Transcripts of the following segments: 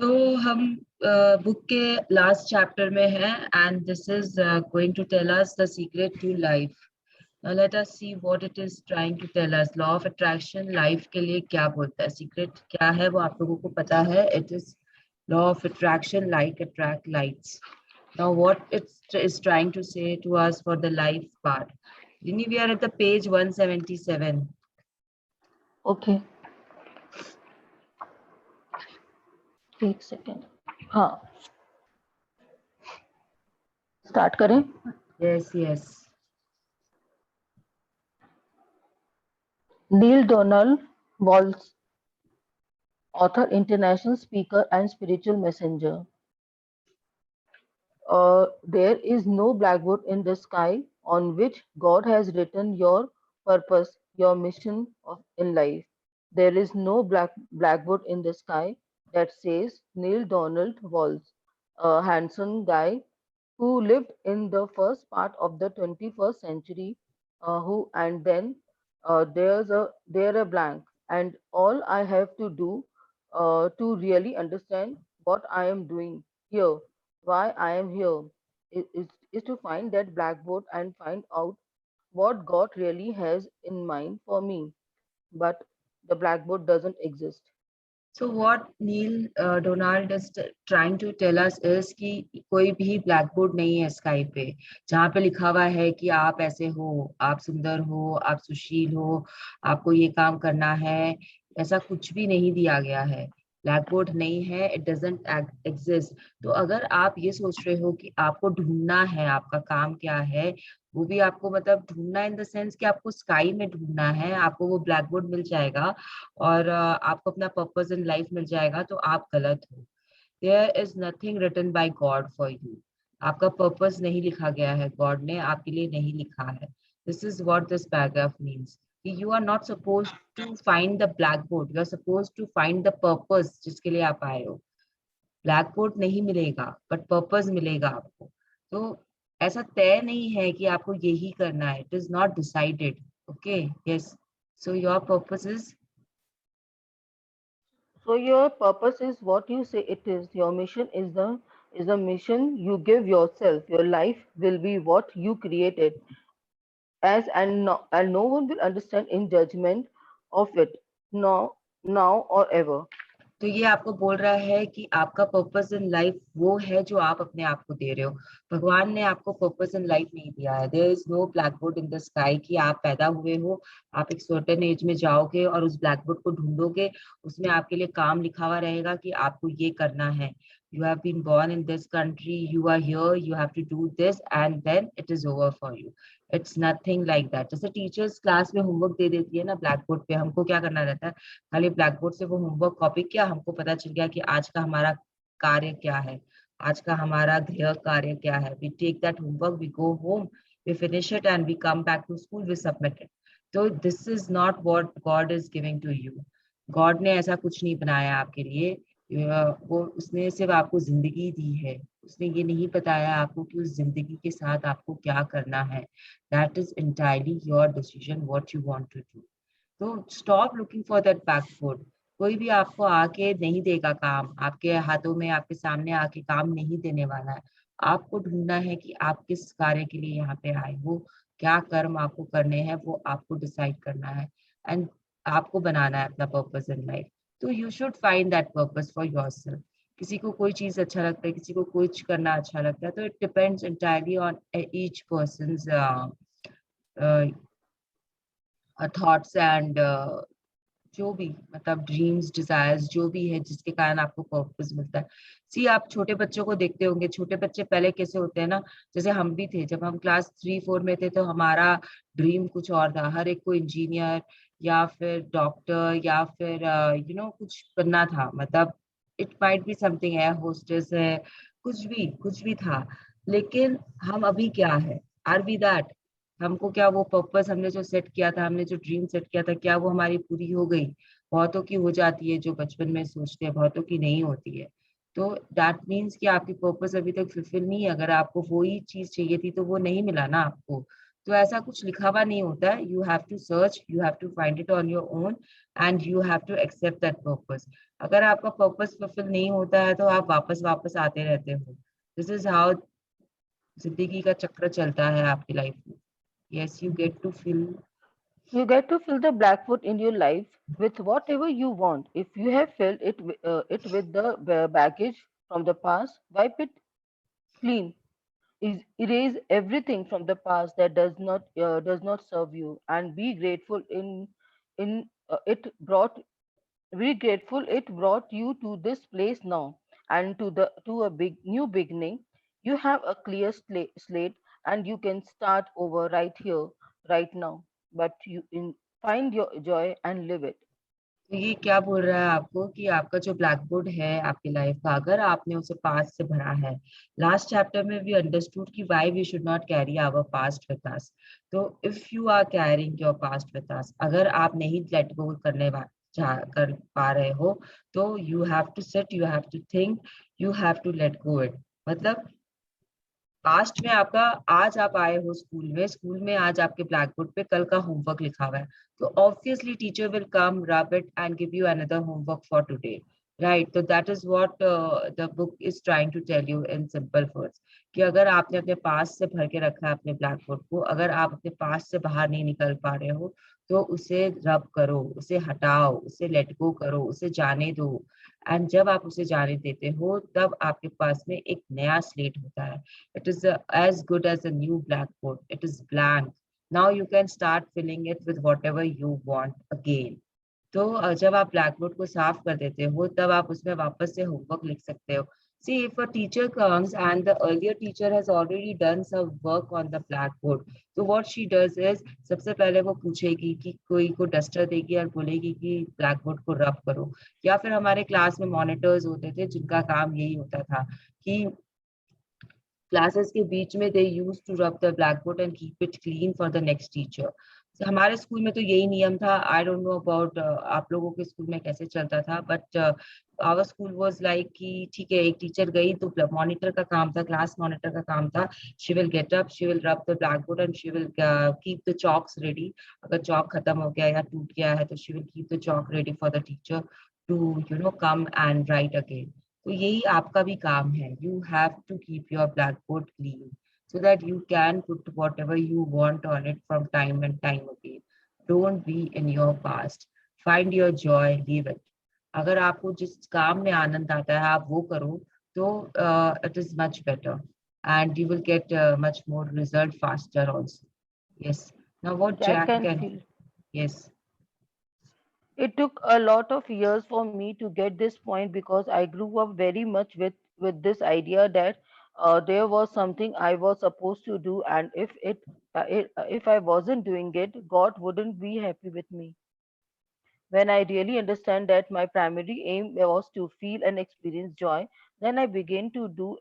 हम बुक के last chapter में हैं and this is going to tell us the secret to life. Now let us see what it is trying to tell us. Law of attraction life के लिए क्या बोलता है, secret क्या है वो आप लोगों को पता है. It is law of attraction, like attract lights. Now what it is trying to say to us for the life part. Rini, we are at the page 177. Okay, एक सेकेंड. हाँ, स्टार्ट करें. Yes, yes. Neale Donald Walsch, author, international speaker and spiritual messenger. There is no blackboard in the sky on which God has written your purpose, your mission in life. There is no blackboard in the sky that says Neil Donald Walls, a handsome guy who lived in the first part of the 21st century, and then there a blank, and all I have to do to really understand what I am doing here, why I am here, is to find that blackboard and find out what God really has in mind for me. But the blackboard doesn't exist. So what Neil Donald is trying to tell us is कि कोई भी black board नहीं है sky पे जहाँ पे लिखा हुआ है कि आप ऐसे हो, आप सुंदर हो, आप सुशील हो, आपको ये काम करना है. ऐसा कुछ भी नहीं दिया गया है. ब्लैक बोर्ड नहीं है. It doesn't exist. तो अगर आप ये सोच रहे हो कि आपको ढूंढना है, आपका काम क्या है, वो भी आपको मतलब ढूंढना इन द सेंस कि आपको स्काई में ढूंढना है, आपको वो ब्लैक बोर्ड मिल जाएगा और आपको अपना पर्पस इन लाइफ मिल जाएगा, तो आप गलत हो. There is nothing written by God for you. आपका पर्पस नहीं लिखा गया है, गॉड ने आपके लिए नहीं लिखा है. This is what this paragraph means. You are not suppose to find the black board, you are suppose to find the purpose जिसके लिए आप आए हो. ब्लैक बोर्ड नहीं मिलेगा बट पर्पस मिलेगा आपको. तो ऐसा तय नहीं है कि आपको यही करना है. It is not decided. Okay, yes. So your purpose is. So your purpose is what you say it is. Your mission is the mission you give yourself. Your life will be what you created as, and no one will understand in judgment of it, now or ever. तो ये आपको बोल रहा है कि आपका purpose in life वो है जो आप अपने आप को दे रहे हो. भगवान ने आपको पर्पस इन लाइफ नहीं दिया है. There is no black board in the sky कि आप पैदा हुए हो, आप एक सर्टेन एज में जाओगे और उस ब्लैक बोर्ड को ढूंढोगे, उसमें आपके लिए काम लिखा हुआ रहेगा कि आपको ये करना है. You have been born in this country, you are here, you have to do this and then it is over for you. It's nothing like that. जैसे टीचर्स क्लास में होमवर्क दे देती है ना ब्लैक बोर्ड पे, हमको क्या करना रहता है, खाली ब्लैक बोर्ड से वो होमवर्क कॉपी किया, हमको पता चल गया कि आज का हमारा कार्य क्या है, आज का हमारा गृह कार्य क्या है. We take that homework, we go home, we finish it and we come back to school, we submit it. तो this is not what God is giving to you. God ने ऐसा कुछ नहीं बनाया आपके लिए. वो उसने सिर्फ आपको जिंदगी दी है. उसने ये नहीं बताया आपको कि उस जिंदगी के साथ आपको क्या करना है. That is entirely your decision what you want to do. तो stop looking for that back foot. कोई भी आपको आके नहीं देगा काम, आपके हाथों में आपके सामने आके काम नहीं देने वाला है. आपको ढूंढना है कि आप किस कार्य के लिए यहाँ पे आए हो, क्या कर्म आपको करने हैं, वो आपको डिसाइड करना है एंड आपको बनाना है अपना पर्पस इन लाइफ. तो you should find that purpose for yourself. किसी को कोई चीज अच्छा लगता है, किसी को कुछ करना अच्छा लगता है, तो it depends entirely on each persons thoughts and जो भी मतलब ड्रीम्स डिजायर्स जो भी है जिसके कारण आपको पर्पस मिलता है. सी आप छोटे बच्चों को देखते होंगे, छोटे बच्चे पहले कैसे होते हैं ना, जैसे हम भी थे जब हम क्लास 3-4 में थे, तो हमारा ड्रीम कुछ और था. हर एक को इंजीनियर या फिर डॉक्टर या फिर कुछ बनना था. मतलब it might be something, air hostess है, कुछ भी था. लेकिन हम अभी क्या है, आर वी दैट? हमको क्या वो पर्पस हमने जो सेट किया था, हमने जो ड्रीम सेट किया था, क्या वो हमारी पूरी हो गई? बहुतों की हो जाती है जो बचपन में सोचते हैं, बहुतों की नहीं होती है. तो दैट मीन्स कि आपकी पर्पस अभी तक फुलफिल नहीं है. अगर आपको वो ही चीज चाहिए थी तो वो नहीं मिला ना आपको. तो ऐसा कुछ लिखा हुआ नहीं होता है. You have to search, you have to find it on your own, and you have to accept that purpose. अगर आपका पर्पस फुलफिल नहीं होता है तो आप वापस वापस आते रहते हो. दिस इज हाउ जिंदगी का चक्र चलता है आपकी लाइफ में. Yes, you get to feel. You get to fill the blackboard in your life with whatever you want. If you have filled it, it with the baggage from the past, wipe it clean. Erase everything from the past that does not serve you, and be grateful in it brought be grateful it brought you to this place now, and to a big new beginning. You have a clear slate, and you can start over right here, right now. But find your joy and live it. तो ये क्या बोल रहा है आपको कि आपका जो ब्लैक बोर्ड है आपकी लाइफ का, अगर आपने उसे पास्ट से भरा है. लास्ट चैप्टर में वी अंडरस्टूड कि why we should not carry our past with us. तो if you are carrying your past with us, अगर आप नहीं लेट गो कर पा रहे हो, तो you have to sit, you have to think, you have to let go it. मतलब पास्ट में आपका, आज आप आए हो स्कूल में आज आपके ब्लैक बोर्ड पे कल का होमवर्क लिखा हुआ है, तो obviously teacher will come rub it and give you another homework for today. Right, तो that is what the book is trying to tell you in simple words, कि अगर आपने अपने पास्ट से भर के रखा है अपने ब्लैक बोर्ड को, अगर आप अपने पास्ट से बाहर नहीं निकल पा रहे हो, तो उसे रब करो, उसे हटाओ, उसे लेट गो करो, उसे जाने दो. एंड जब आप उसे जाने देते हो, तब आपके पास में एक नया स्लेट होता है. It is as good as a new blackboard. It is blank. Now you can start filling it with whatever you want again. तो जब आप ब्लैक बोर्ड को साफ कर देते हो, तब आप उसमें वापस से होमवर्क लिख सकते हो. See, if a teacher comes and the earlier teacher has already done some work on the blackboard, so what she does is, सबसे पहले वो पूछेगी कि कोई को डस्टर देगी और बोलेगी कि ब्लैक बोर्ड को रब करो. या फिर हमारे क्लास में मॉनिटर्स होते थे जिनका काम यही होता था कि क्लासेस के बीच में they use to rub the black board and keep it clean for the next teacher. हमारे स्कूल में तो यही नियम था. आई डोंट नो अबाउट आप लोगों के स्कूल में कैसे चलता था, but our school was like कि ठीक है, एक टीचर गई तो मॉनिटर का काम था, क्लास मॉनिटर का काम था, she will get up, she will rub the black board and she will keep the chalks ready. अगर चॉक खत्म हो गया या टूट गया है तो she will keep the chalk ready for the teacher to come and write again. तो यही आपका भी काम है. You have to keep your black board clean so that you can put whatever you want on it from time and time again. Don't be in your past. Find your joy, leave it. अगर आपको जिस काम में आनंद आता है आप वो करो, तो it is much better and you will get much more result faster also. Yes. Now what Jack Jack can can, feel. yes. It took a lot of years for me to get this point because I grew up very much with this idea that there was something I was supposed to do, and if I wasn't doing it, God wouldn't be happy with me. When I really understand that my primary aim was to feel and experience joy, then I began to do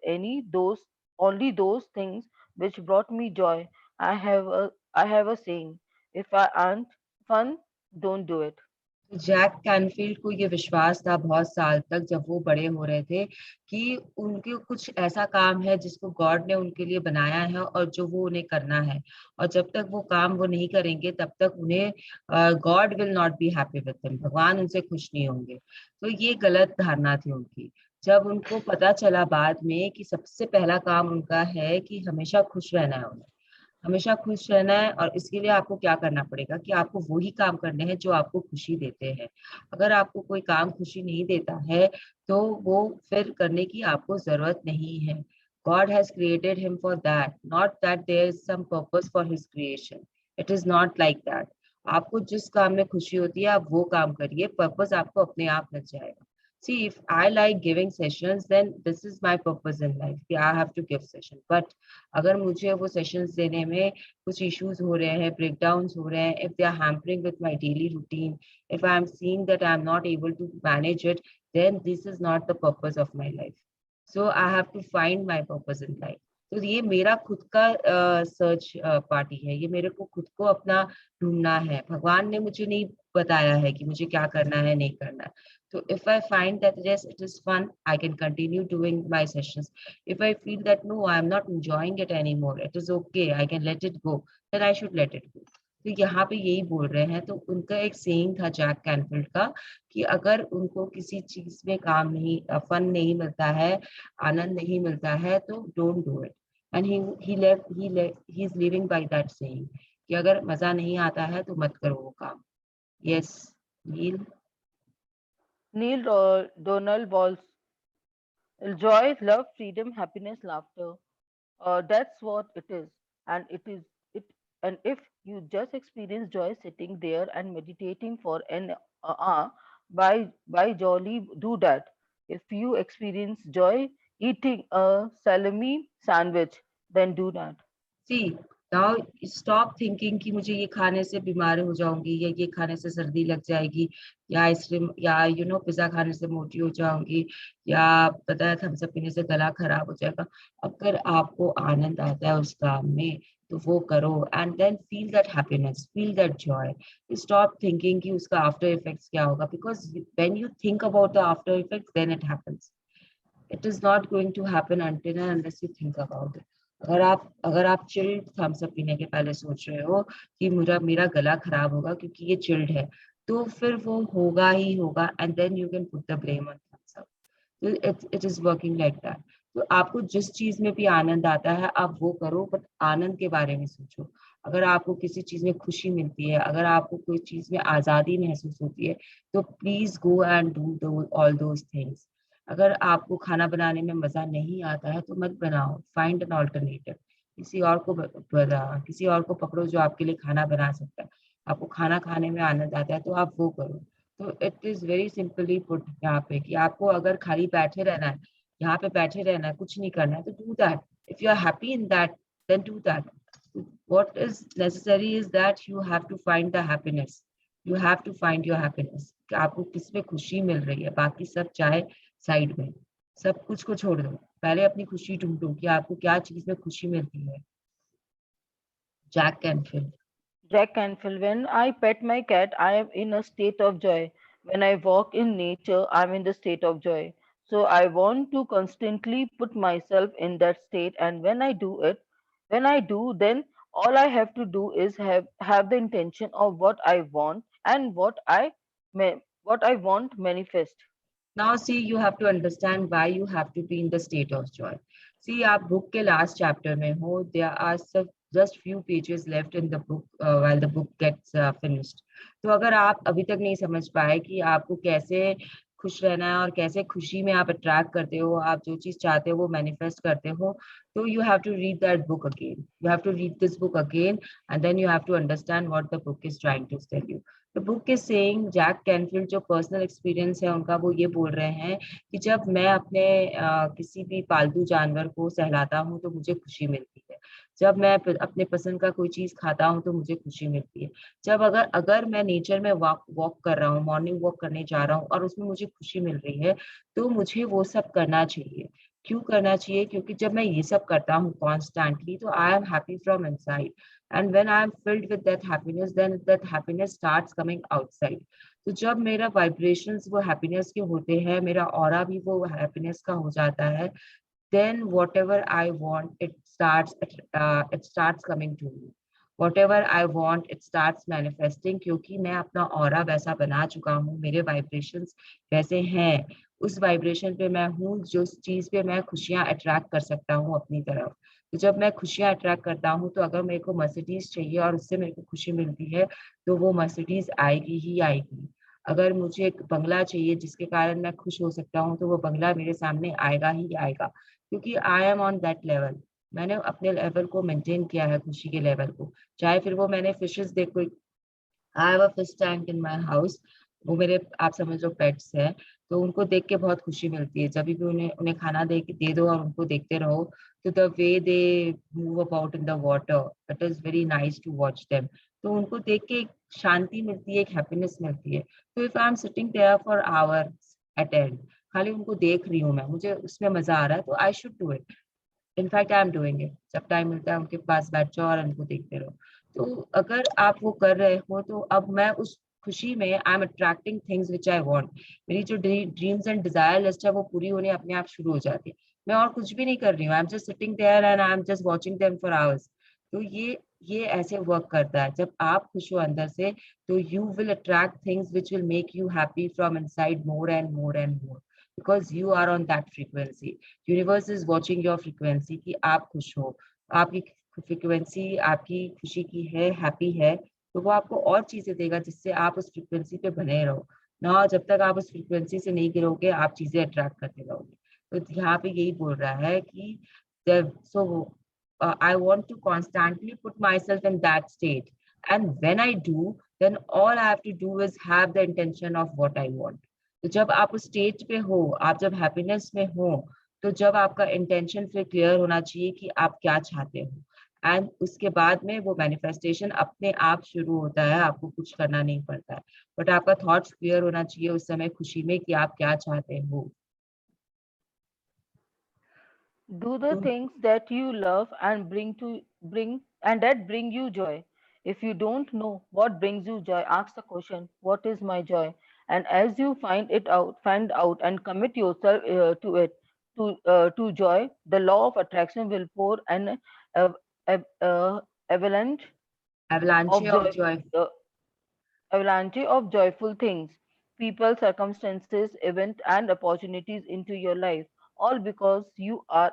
only those things which brought me joy. I have a saying: if I aren't fun, don't do it. Jack Canfield को ये विश्वास था बहुत साल तक, जब वो बड़े हो रहे थे, कि उनके कुछ ऐसा काम है जिसको गॉड ने उनके लिए बनाया है और जो वो उन्हें करना है, और जब तक वो काम वो नहीं करेंगे तब तक उन्हें God will not be happy with them, भगवान उनसे खुश नहीं होंगे. तो ये गलत धारणा थी उनकी. जब उनको पता चला बाद में कि सबसे पहला काम उनका है कि हमेशा खुश रहना है, उन्हें हमेशा खुश रहना है, और इसके लिए आपको क्या करना पड़ेगा कि आपको वही काम करने हैं जो आपको खुशी देते हैं. अगर आपको कोई काम खुशी नहीं देता है, तो वो फिर करने की आपको जरूरत नहीं है. God has created him for that, not that there is some purpose for his creation. It is not like that. आपको जिस काम में खुशी होती है आप वो काम करिए, पर्पस आपको अपने आप लग जाएगा. See, if I like giving sessions, then this is my purpose in life, कि I have to give session. But अगर मुझे वो सेशंस देने में कुछ इश्यूज हो रहे हैं, ब्रेकडाउन्स हो रहे हैं, if they are hampering with my daily routine, if I am seeing that I am not able to manage it, then this is not the purpose of my life. So I have to find my purpose in life. तो ये मेरा खुद का search party है, ये मेरे को खुद को अपना ढूंढना है. भगवान ने मुझे नहीं बताया है कि मुझे क्या करना है नहीं करना है. So if I find that yes, it is fun, I can continue doing my sessions. If I feel that no, I'm not enjoying it anymore, it is okay, I can let it go, then I should let it go. तो यहाँ पे यही बोल रहे हैं। तो उनका एक सेइंग था जैक कैनफील्ड का कि अगर उनको किसी चीज में काम नहीं, फन नहीं मिलता है, आनंद नहीं मिलता है, तो don't do it. And he is living by that saying कि अगर मजा नहीं आता है तो मत करो वो काम। Yes nil. Neil Donald Walsh. Joy, love, freedom, happiness, laughter. That's what it is, and it is it. And if you just experience joy sitting there and meditating for an hour, by jolly do that. If you experience joy eating a salami sandwich, then do that. See now stop thinking कि मुझे ये खाने से बीमार हो जाऊंगी, या ये खाने से सर्दी लग जाएगी, या आइसक्रीम या पिज्जा खाने से मोटी हो जाऊंगी, या पता है थम्स अप पीने से गला खराब हो जाएगा। अगर आपको आनंद आता है उस काम में तो वो करो, and then feel that happiness, feel that joy. Stop thinking कि उसका आफ्टर इफेक्ट्स क्या होगा, because when you think about the after effects then it happens. It is not going to happen until and unless you think about it. अगर आप chilled Thums up पीने के पहले सोच रहे हो कि मेरा मेरा गला खराब होगा क्योंकि ये चिल्ड है, तो फिर वो होगा ही होगा, and then you can put the blame on thumbs up. It is working like that. तो आपको जिस चीज में भी आनंद आता है आप वो करो, बट आनंद के बारे में सोचो। अगर आपको किसी चीज में खुशी मिलती है, अगर आपको कोई चीज में आजादी महसूस होती है, तो please go and do all those things. अगर आपको खाना बनाने में मजा नहीं आता है तो मत बनाओ, फाइंड एन ऑल्टरनेटिव। किसी और को पकड़ो जो आपके लिए खाना बना सकता है। आपको खाना खाने में आनंद आता है तो आप वो करो। तो it is very simply put यहाँ पे कि आपको अगर खाली बैठे रहना है, यहाँ पे बैठे रहना है, कुछ नहीं करना है, तो do that. If you are happy in that, then do that. what is necessary is that you have to find the happiness, you have to find your happiness कि आपको किस में खुशी मिल रही है। बाकी सब चाहे साइड में, सब कुछ को छोड़ दो, पहले अपनी खुशी ढूंढो कि आपको क्या चीज में खुशी मिलती है। Jack कैनफिल्ड। Jack Canfield. When I pet my cat, I am in a state of joy. When I walk in nature, I'm in the state of joy. So I want to constantly put myself in that state. And when I do, then all I have to do is have the intention of what I want and what I want manifest. Now see, you have to understand why you have to be in the state of joy. See, आप book के last chapter में हो, there are just few pages left in the book while the book gets finished. तो अगर आप अभी तक नहीं समझ पाए कि आपको कैसे खुश रहना है और कैसे खुशी में आप अट्रैक्ट करते हो, आप जो चीज चाहते हो वो मैनिफेस्ट करते हो, तो you have to read that book again, you have to read this book again, and then you have to understand what the book is trying to tell you. The book is saying, Jack Canfield जो personal experience है उनका, वो ये बोल रहे हैं कि जब मैं अपने किसी भी पालतू जानवर को सहलाता हूँ तो मुझे खुशी मिलती है। जब मैं अपने पसंद का कोई चीज खाता हूँ तो मुझे खुशी मिलती है। जब अगर अगर मैं नेचर में वॉक वॉक कर रहा हूँ, मॉर्निंग वॉक करने जा रहा हूँ और उसमें मुझे खुशी मिल रही है, तो मुझे वो सब करना चाहिए। क्यों करना चाहिए? क्योंकि जब मैं ये सब करता हूँ कॉन्स्टेंटली, तो I am happy from inside, and when I am filled with that happiness, then that happiness starts coming outside. तो जब मेरा वाइब्रेशंस वो हैप्पीनेस के होते हैं, मेरा ऑरा भी वो हैप्पीनेस का हो जाता है, then whatever I want, it starts coming to me. Whatever I want, it starts manifesting, क्योंकि मैं अपना ऑरा वैसा बना चुका हूँ, मेरे वाइब्रेशंस वैसे हैं, उस वाइब्रेशन पे मैं हूँ जो चीज पे मैं खुशियां अट्रैक्ट कर सकता हूँ अपनी तरफ। तो जब मैं खुशियां अट्रैक्ट करता हूँ, तो अगर मेरे को मर्सिडीज चाहिए और उससे मेरे को खुशी मिलती है, तो वो मर्सिडीज आएगी ही आएगी। अगर मुझे एक बंगला चाहिए जिसके कारण मैं खुश हो सकता हूँ, तो वो बंगला मेरे सामने आएगा ही आएगा, क्योंकि I am on that level. मैंने अपने लेवल को मेंटेन किया है, खुशी के लेवल को। चाहे फिर वो मैंने फिशेस देखो, I have a fish tank in my house, वो मेरे आप समझ लो पेट्स हैं। तो उनको देख के बहुत खुशी मिलती है, जब भी उन्हें उन्हें खाना दे दो और उनको देखते रहो, तो the way they move about in the water, it is very nice to watch them. तो उनको देख के एक शांति मिलती है, एक हैप्पीनेस मिलती है। तो if I am sitting there for hours at end, खाली उनको देख रही हूँ मैं, मुझे उसमें मजा आ रहा है, तो I should do it. In fact I am doing it. जब टाइम मिलता है उनके पास बैठ जाओ और उनको देखते रहो। तो अगर आप वो कर रहे हो, तो अब मैं उस खुशी में I am attracting things which I want. मेरी जो ड्रीम्स एंड डिजायर लिस्ट है वो पूरी होने अपने आप शुरू हो जाती है। मैं और कुछ भी नहीं कर रही हूँ, I am just sitting there and I am just watching them for hours. तो ये ऐसे वर्क करता है। जब आप खुश हो अंदर से, तो you will attract things which will make you happy from inside more and more and more, because you are on that frequency. Universe is watching your frequency कि आप खुश हो, आपकी फ्रीक्वेंसी आपकी खुशी की है, हैप्पी है, तो वो आपको और चीजें देगा जिससे आप उस फ्रीक्वेंसी पे बने रहो ना। जब तक आप उस फ्रीक्वेंसी से नहीं गिरोगे, आप चीजें अट्रैक्ट करते रहोगे। तो यहाँ पे यही बोल रहा है कि I want to constantly put myself in that state, and when I do, then all I have to do is have the intention of what I want. तो जब आप उस स्टेज पे हो, आप जब हैप्पीनेस में हो, तो जब आपका इंटेंशन फिर क्लियर होना चाहिए कि आप क्या चाहते हो, एंड उसके बाद में वो मैनिफेस्टेशन अपने आप शुरू होता है, आपको कुछ करना नहीं पड़ता है। बट आपका थॉट्स क्लियर होना चाहिए उस समय खुशी में कि आप क्या चाहते हो। Do the तो things that you love and bring you joy. If you don't know what brings you joy, ask the question, what is my joy? And as you find out and commit yourself to it, to joy, the law of attraction will pour an av- avalanche avalanche of of joy, joy. uh, avalanche of joyful things, people, circumstances, events, and opportunities into your life, all because you are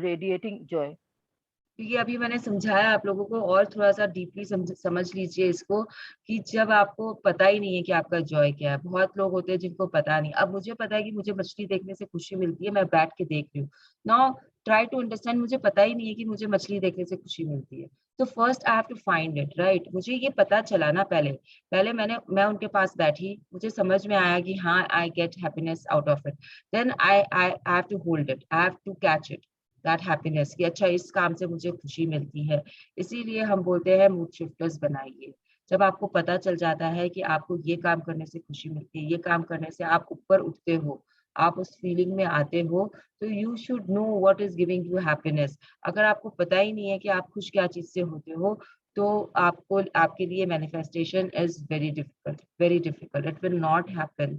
radiating joy. क्योंकि अभी मैंने समझाया आप लोगों को, और थोड़ा सा डीपली समझ लीजिए इसको, कि जब आपको पता ही नहीं है कि आपका जॉय क्या है। बहुत लोग होते हैं जिनको पता नहीं। अब मुझे पता है कि मुझे मछली देखने से खुशी मिलती है, मैं बैठ के देख रही हूँ। नाउ ट्राई टू अंडरस्टैंड, मुझे पता ही नहीं है कि मुझे मछली देखने से खुशी मिलती है। तो first I have to find it, right. मुझे ये पता चला ना, पहले पहले मैं उनके पास बैठी, मुझे समझ में आया कि हाँ, I get happiness out of it. Then I have to hold it, I have to catch it, that happiness, कि अच्छा इस काम से मुझे खुशी मिलती है। इसीलिए हम बोलते हैं मूड शिफ्टर्स बनाइए। जब आपको पता चल जाता है कि आपको ये काम करने से खुशी मिलती है, ये काम करने से आप ऊपर उठते हो, आप उस फीलिंग में आते हो, तो you should know what is giving you happiness. अगर आपको पता ही नहीं है कि आप खुश क्या चीज से होते हो, तो आपको आपके लिए manifestation is very difficult, very difficult, it will not happen,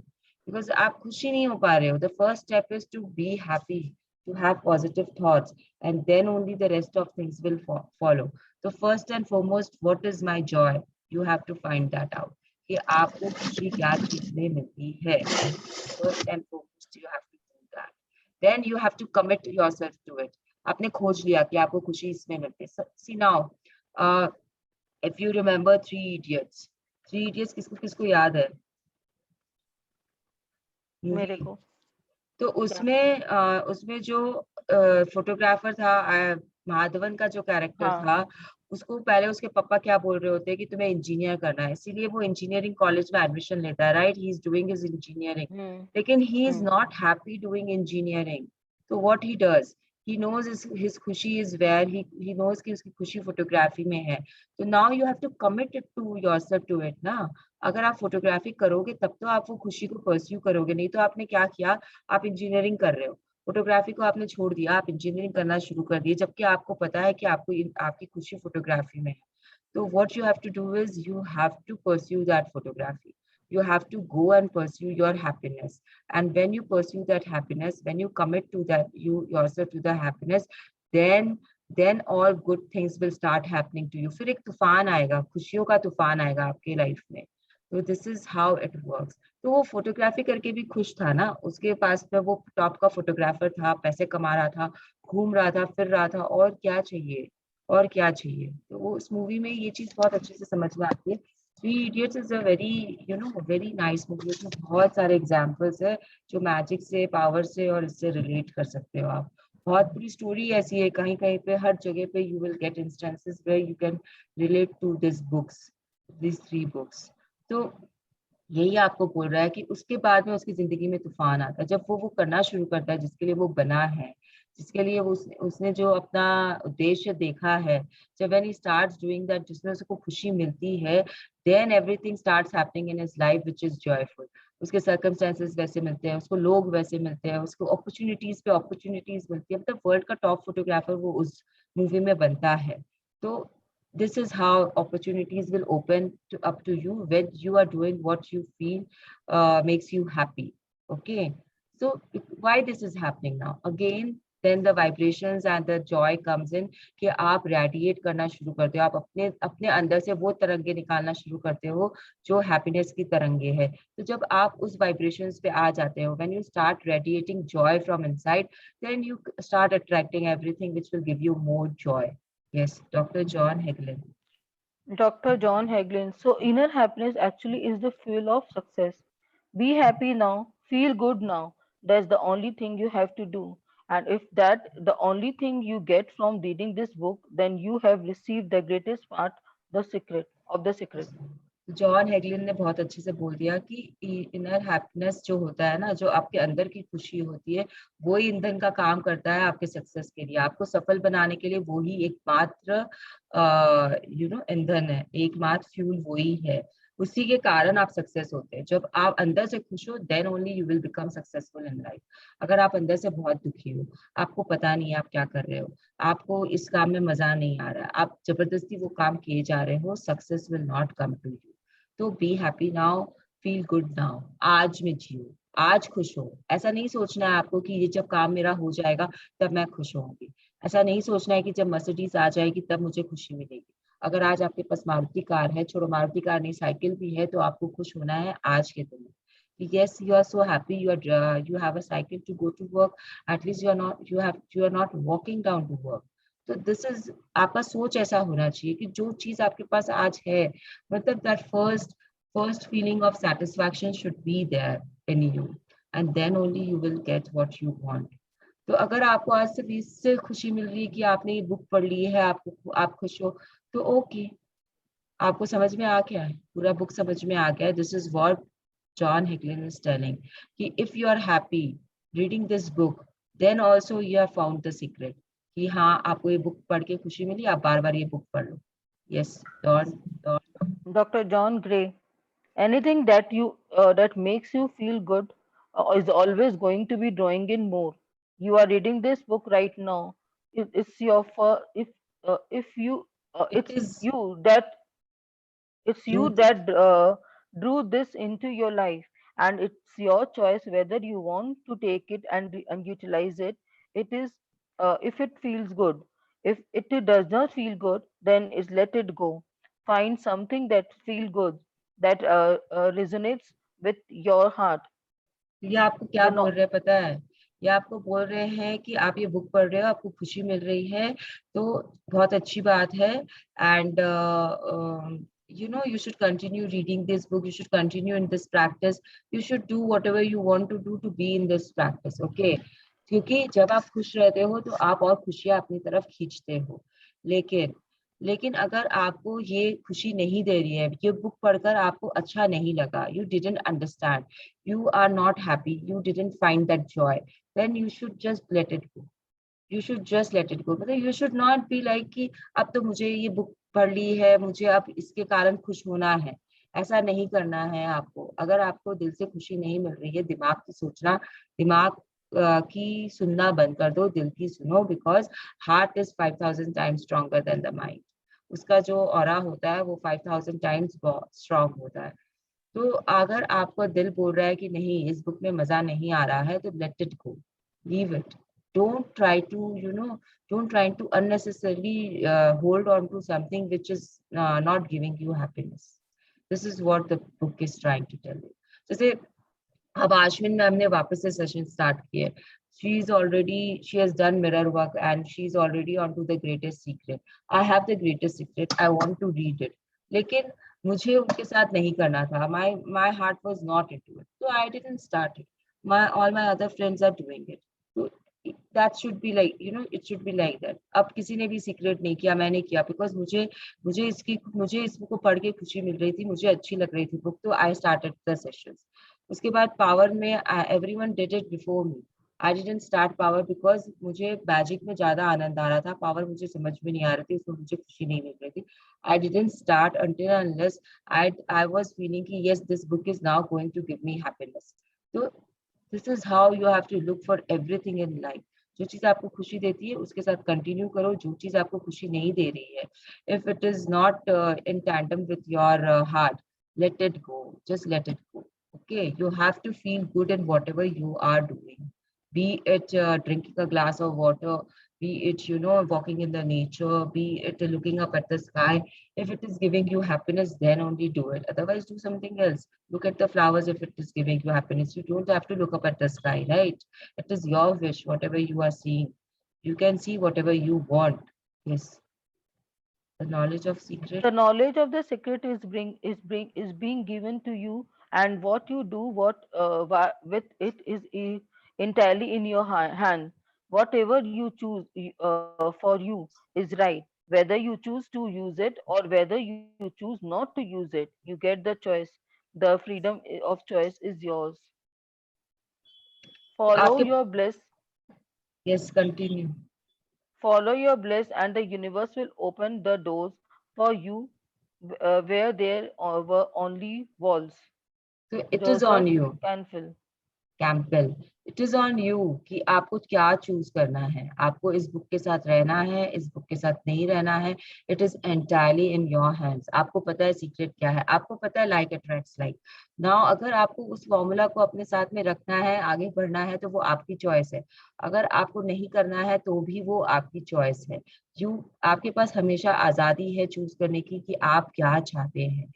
because आप खुश ही नहीं हो पा रहे हो। The first step is to be happy, to have positive thoughts, and then only the rest of things will follow. So first and foremost, what is my joy? You have to find that out, कि आपको खुशी क्या चीज में मिलती है। First and foremost you have to do that, then you have to commit yourself to it. आपने खोज लिया कि आपको खुशी इसमें मिलती है। See now, uh, if you remember Three Idiots किसको किसको याद है मेरे मूवी? को तो क्या? उसमें जो फोटोग्राफर था, महाधवन का जो कैरेक्टर हाँ। था, उसको पहले उसके पापा क्या बोल रहे होते हैं कि तुम्हें इंजीनियर करना है, इसीलिए वो इंजीनियरिंग कॉलेज में एडमिशन लेता है, right. He is doing his engineering, hmm. लेकिन he is hmm. Not happy doing engineering. तो what he does, he knows his खुशी is where he knows कि उसकी खुशी फोटोग्राफी में है। तो now you have to commit it to yourself to it ना। अगर आप फोटोग्राफी करोगे तब तो आप वो खुशी को परस्यू करोगे, नहीं तो आपने क्या किया, आप इंजीनियरिंग कर रहे हो, फोटोग्राफी को आपने छोड़ दिया, आप इंजीनियरिंग करना शुरू कर दिए, जबकि आपको पता है कि आपकी खुशी फोटोग्राफी में है। तो what you have to do is you have to pursue that photography. You have to go and pursue your happiness. And when you pursue that happiness, when you commit to that, you yourself to the happiness, then all good things will start happening to you. फिर एक तूफान आएगा, खुशियों का तूफान आएगा आपके life में। तो this is how it works. तो वो फोटोग्राफी करके भी खुश था ना, उसके पास में वो टॉप का फोटोग्राफर था, पैसे कमा रहा था, घूम रहा था, फिर रहा था, और क्या चाहिए, और क्या चाहिए। तो वो उस मूवी में ये चीज बहुत अच्छे से समझ में आती है। Three idiots is a very very nice movie. उसमें बहुत सारे एग्जाम्पल्स है जो मैजिक से, पावर से और इससे रिलेट कर सकते हो आप। बहुत पूरी स्टोरी ऐसी है, कहीं कहीं पे, हर जगह पे you will get instances where you can relate to this three books. तो यही आपको बोल रहा है कि उसके बाद में उसकी जिंदगी में तूफान आता है, जब वो करना शुरू करता है जिसके लिए वो बना है, जिसके लिए उसने जो अपना उद्देश्य देखा है। जब when he starts doing that, जिसमें उसको खुशी मिलती है, then everything starts happening in his life which is joyful. उसके सर्कमस्टेंसेस वैसे मिलते हैं, उसको लोग वैसे मिलते हैं, उसको अपॉर्चुनिटीज पे अपॉर्चुनिटीज मिलती है। मतलब वर्ल्ड का टॉप फोटोग्राफर वो उस मूवी में बनता है। तो this is how opportunities will open up to you when you are doing what you feel makes you happy. Okay, so why this is happening now again, then the vibrations and the joy comes in कि आप radiate करना शुरू करते हो, आप अपने अपने अंदर से वो तरंगे निकालना शुरू करते हो जो हैप्पीनेस की तरंगे है। तो जब आप उस वाइब्रेशंस पे आ जाते हो, when you start radiating joy from inside, then you start attracting everything which will give you more joy. Yes, Dr. John Heglin. Dr. John Hagelin. So, inner happiness actually is the fuel of success. Be happy now, feel good now. That's the only thing you have to do. And if that the only thing you get from reading this book, then you have received the greatest part, the secret of the secret. John Hagelin ने बहुत अच्छे से बोल दिया कि inner happiness जो होता है ना, जो आपके अंदर की खुशी होती है, वो ही ईंधन का काम करता है आपके सक्सेस के लिए। आपको सफल बनाने के लिए वो ही एकमात्र ईंधन है, एकमात्र फ्यूल वो ही है। उसी के कारण आप सक्सेस होते हैं। जब आप अंदर से खुश हो, then only you will become successful in life. अगर आप अंदर से बहुत दुखी हो, आपको पता नहीं है आप क्या कर रहे हो, आपको इस काम में मजा नहीं आ रहा है, आप जबरदस्ती वो काम किए जा रहे हो, success will not come to you. तो be happy now, feel good now, आज में जियो, आज खुश हो। ऐसा नहीं सोचना है आपको कि ये जब काम मेरा हो जाएगा तब मैं खुश होंगी। ऐसा नहीं सोचना है कि जब मर्सिडीज आ जाएगी तब मुझे खुशी मिलेगी। अगर आज आपके पास मारुति कार है, छोड़ो मारुति कार नहीं, साइकिल भी है, तो आपको खुश होना है आज के दिन में। Yes, you are so happy. You have a cycle to go to work. At least you are not walking down to work. तो दिस इज, आपका सोच ऐसा होना चाहिए कि जो चीज आपके पास आज है, मतलब that first feeling of satisfaction should be there in you, and then only you will get what you want. तो अगर आपको आज सिर्फ इससे खुशी मिल रही है कि आपने ये बुक पढ़ ली है, आपको आप खुश हो, तो ओके, आपको समझ में आ गया है, पूरा बुक समझ में आ गया है। This is what John Hagelin is telling कि if you are happy reading this book, then also you have found the secret, कि हाँ आपको ये बुक पढ़ के खुशी मिली, आप बार बार ये बुक पढ़ लो। Yes, Don. Dr. John Gray. Anything that makes you feel good is always going to be drawing in more. You are reading this book right now. It's your if you it is it's you. you that drew this into your life, and it's your choice whether you want to take it and utilize it. It is if it feels good. If it does not feel good, then is let it go. Find something that feel good, that resonates with your heart. ये आपको क्या The बोल no, रहे हैं पता है? ये आपको बोल रहे हैं कि आप ये बुक पढ़ रहे हो, आपको खुशी मिल रही है, तो बहुत अच्छी बात है। And you should continue reading this book, you should continue in this practice, you should do whatever you want to do to be in this practice, okay? क्योंकि जब आप खुश रहते हो तो आप और खुशियां अपनी तरफ खींचते हो। लेकिन लेकिन अगर आपको ये खुशी नहीं दे रही है, ये बुक पढ़कर आपको अच्छा नहीं लगा, you didn't understand, you are not happy, you didn't find that joy, then you should just let it go. You should just let it go. मतलब you should not be like कि अब तो मुझे ये बुक पढ़ ली है, मुझे अब इसके कारण खुश होना है। ऐसा नहीं करना है आपको। अगर आपको दिल से खुशी नहीं मिल रही है, दिमाग की सोचना, दिमाग की सुनना बंद कर दो, दिल की सुनो, because heart is 5000 times stronger than the mind. उसका जो ऑरा होता है वो 5000 टाइम्स स्ट्रॉन्ग होता है। तो अगर आपको दिल बोल रहा है कि नहीं इस बुक में मजा नहीं आ रहा है, तो let it go, leave it. don't try to don't try to unnecessarily hold on to something which is not giving you happiness. This is what the book is trying to tell you. जैसे अब आश्विन ma'am ने वापस से session start किए, she has done mirror work and she's already on to the greatest secret. I have the greatest secret, I want to read it, लेकिन मुझे उनके साथ नहीं करना था, my heart was not into it, so I didn't start it. All my other friends are doing it, so that should be like, it should be like that. अब किसी ने भी सीक्रेट नहीं किया, मैंने किया, बिकॉज मुझे इस बुक को पढ़ के खुशी मिल रही थी, मुझे अच्छी लग रही थी बुक, तो आई स्टार्टेड द सेशंस। उसके बाद पावर में everyone did it before me, I didn't start power because मुझे मैजिक में ज्यादा आनंद आ रहा था, पावर मुझे समझ में नहीं आ रही थी, उसमें मुझे खुशी नहीं मिल रही थी। I didn't start until unless I was feeling कि yes, this book is now going to give me happiness. तो this is how you have to look for everything in life. जो चीज आपको खुशी देती है उसके साथ कंटिन्यू करो, जो चीज आपको खुशी नहीं दे रही है, if it is not in tandem with your heart, let it go, just let it go. Okay, you have to feel good in whatever you are doing, be it drinking a glass of water, be it, you know, walking in the nature, be it looking up at the sky. If it is giving you happiness, then only do it, otherwise do something else. Look at the flowers. If it is giving you happiness, you don't have to look up at the sky, right? It is your wish. Whatever you are seeing, you can see whatever you want. Yes, the knowledge of secret. The knowledge of the secret is being given to you, and what you do with it is entirely in your hand. Whatever you choose for you is right. Whether you choose to use it or whether you choose not to use it, you get the choice. The freedom of choice is yours. Follow आपके, your bliss. yes, continue. Follow your bliss, and the universe will open the doors for you where there were only walls. So it is on Joseph you, Canfield. Campbell, it is on you कि आपको क्या choose करना है। आपको इस book के साथ रहना है, इस बुक के साथ नहीं रहना है। It is entirely in your hands. आपको पता है सीक्रेट क्या है, आपको पता है लाइक अट्रैक्ट्स लाइक। नाउ अगर आपको उस फॉर्मूला को अपने साथ में रखना है, आगे बढ़ना है, तो वो आपकी चॉइस है। अगर आपको नहीं करना है तो भी वो आपकी चॉइस है। यू, आपके पास हमेशा आजादी है चूज करने की कि आप क्या चाहते हैं।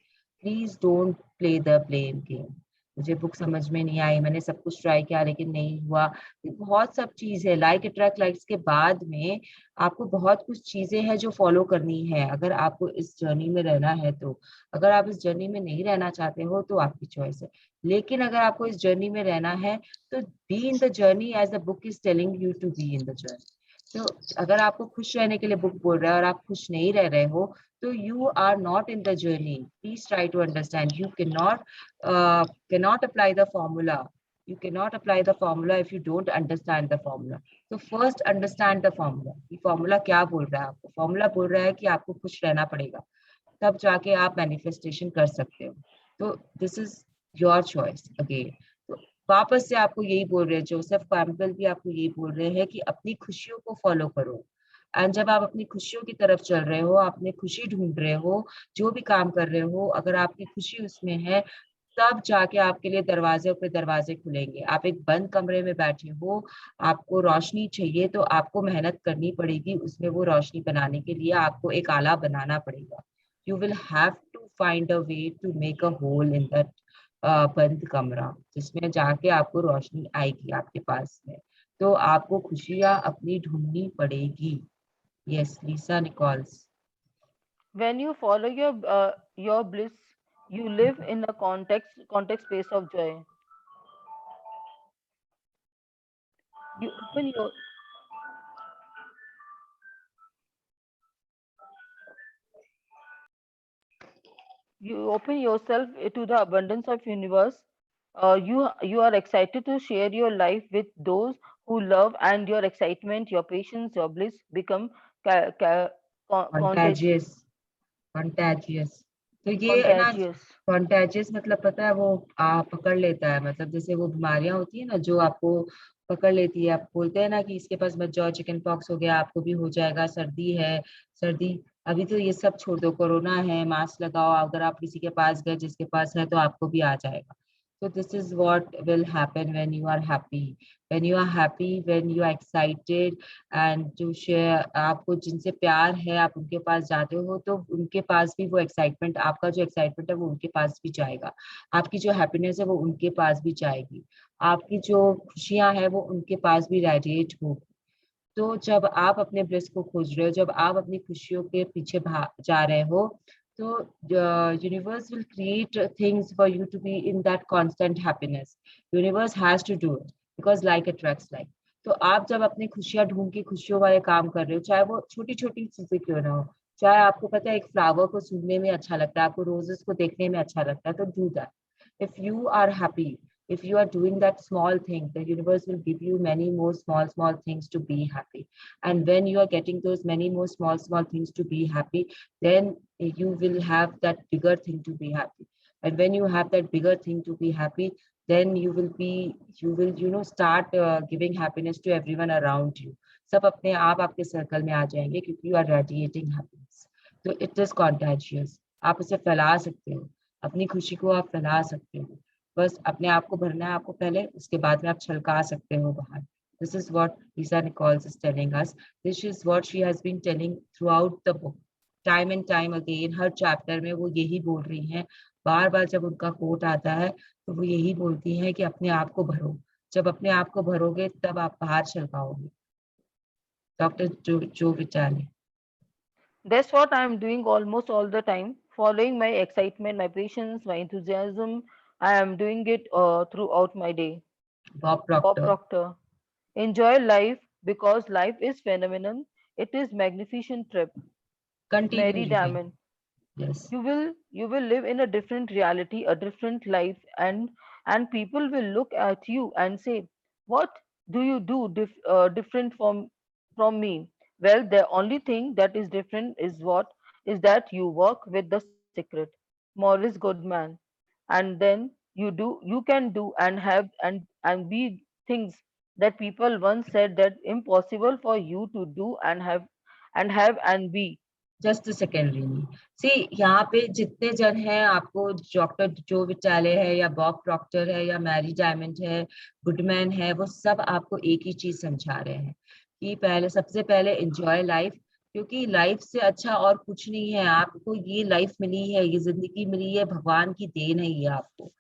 Please don't play the blame game. मुझे बुक समझ में नहीं आई, मैंने सब कुछ ट्राई किया लेकिन नहीं हुआ। ये बहुत सब चीज है, लाइक अट्रैक्ट लाइक्स के बाद में आपको बहुत कुछ चीजें हैं जो फॉलो करनी है अगर आपको इस जर्नी में रहना है तो। अगर आप इस जर्नी में नहीं रहना चाहते हो तो आपकी चॉइस है, लेकिन अगर आपको इस जर्नी में रहना है तो be in the journey as the book is telling you to be in the journey. तो अगर आपको खुश रहने के लिए बुक बोल रहा है और आप खुश नहीं रह रहे हो, तो you are not in the journey. Please try to understand. You cannot apply the formula. You cannot apply the formula if you don't understand the formula. So first understand the formula. ये formula क्या बोल रहा है आपको? Formula बोल रहा है कि आपको खुश रहना पड़ेगा, तब जाके आप manifestation कर सकते हो। तो this is your choice again. तो वापस से आपको यही बोल रहे हैं, जोसेफ कैम्पबेल भी आपको यही बोल रहे हैं कि अपनी खुशियों को फॉलो करो। एंड जब आप अपनी खुशियों की तरफ चल रहे हो, अपनी खुशी ढूंढ रहे हो, जो भी काम कर रहे हो, अगर आपकी खुशी उसमें है, तब जाके आपके लिए दरवाजे पे दरवाजे खुलेंगे। आप एक बंद कमरे में बैठे हो, आपको रोशनी चाहिए, तो आपको मेहनत करनी पड़ेगी उसमें वो रोशनी बनाने के लिए। आपको एक आला बनाना पड़ेगा। You will have to find a way to make a hole in that बंद कमरा, जिसमें जाके आपको रोशनी आएगी आपके पास में। तो आपको खुशियां अपनी ढूंढनी पड़ेगी। Yes, Lisa Nichols. When you follow your bliss, you live in a context space of joy. You open your you open yourself to the abundance of universe. You are excited to share your life with those who love, and your excitement, your patience, your bliss become contagious. Contagious, contagious. तो ये है ना, Contagious. contagious मतलब पता है वो पकड़ लेता है। मतलब जैसे वो बीमारियां होती है ना जो आपको पकड़ लेती है। आप बोलते हैं ना कि इसके पास मत जाओ, चिकन पॉक्स हो गया, आपको भी हो जाएगा। सर्दी है, सर्दी, अभी तो ये सब छोड़ दो, कोरोना है, मास्क लगाओ। अगर आप किसी के पास गए जिसके पास है तो आपको भी आ जाएगा। So this is what will happen when you are happy. When you are happy, when you are excited and to share, आपको जिनसे प्यार है आप उनके पास जाते हो तो उनके पास भी वो एक्साइटमेंट, आपका जो एक्साइटमेंट है वो उनके पास भी जाएगा। आपकी जो हैप्पीनेस है वो उनके पास भी जाएगी। आपकी जो खुशियां हैं वो उनके पास भी रेडिएट होगी। तो जब आप अपने ब्लिस को खोज रहे हो, जब आप अपनी खुशियों के पीछे जा रहे हो, तो universe will create things for you to be in that constant happiness. Universe has to do it because like attracts like. तो आप जब अपनी खुशियां ढूंढ के खुशियों वाले काम कर रहे हो, चाहे वो छोटी छोटी चीजें क्यों ना हो, चाहे आपको पता है एक फ्लावर को सूंघने में अच्छा लगता है, आपको रोजेस को देखने में अच्छा लगता है, तो do that. If you are happy, if you are doing that small thing, the universe will give you many more small things to be happy. And when you are getting those many more small things to be happy, then you will have that bigger thing to be happy. And when you have that bigger thing to be happy, then you will start giving happiness to everyone around you. सब अपने आप आपके circle में आ जाएंगे क्योंकि you are radiating happiness. तो it is contagious. आप उसे फैला सकते हो, अपनी खुशी को आप फैला सकते हो. बस अपने आप को भरना है आपको पहले, उसके बाद में आप छलका सकते हो बाहर. This is what Lisa Nichols is telling us. This is what she has been telling throughout the book. Time and time again, her chapter में वो यही बोल रही हैं. बार बार जब उनका कोट आता है तो वो यही बोलती हैं कि अपने आप को भरो. जब अपने आप को भरोगे तब आप बाहर छलकाओगे. डॉक्टर जो विचारे. That's what I'm doing almost all the time, following my excitement, my patience, my enthusiasm. I am doing it throughout my day. Bob Bob Proctor. Proctor. Enjoy life because life is phenomenal. It is magnificent trip. Continue Mary reading. Diamond. Yes. You will live in a different reality, a different life, and people will look at you and say, "What do you do different from me?" Well, the only thing that is different is that you work with the secret, Morris Goodman, and then you can do and be things that people once said that impossible for you to do and be. Just secondary. See यहाँ पे जितने जन हैं, आपको doctor जो विचाले है या Bob Procter है या मैरी डायमंड है, गुडमैन है, वो सब आपको एक ही चीज समझा रहे हैं कि पहले, सबसे पहले एंजॉय लाइफ. क्योंकि लाइफ से अच्छा और कुछ नहीं है. आपको ये लाइफ मिली है, ये जिंदगी मिली है, भगवान की देन है ये आपको.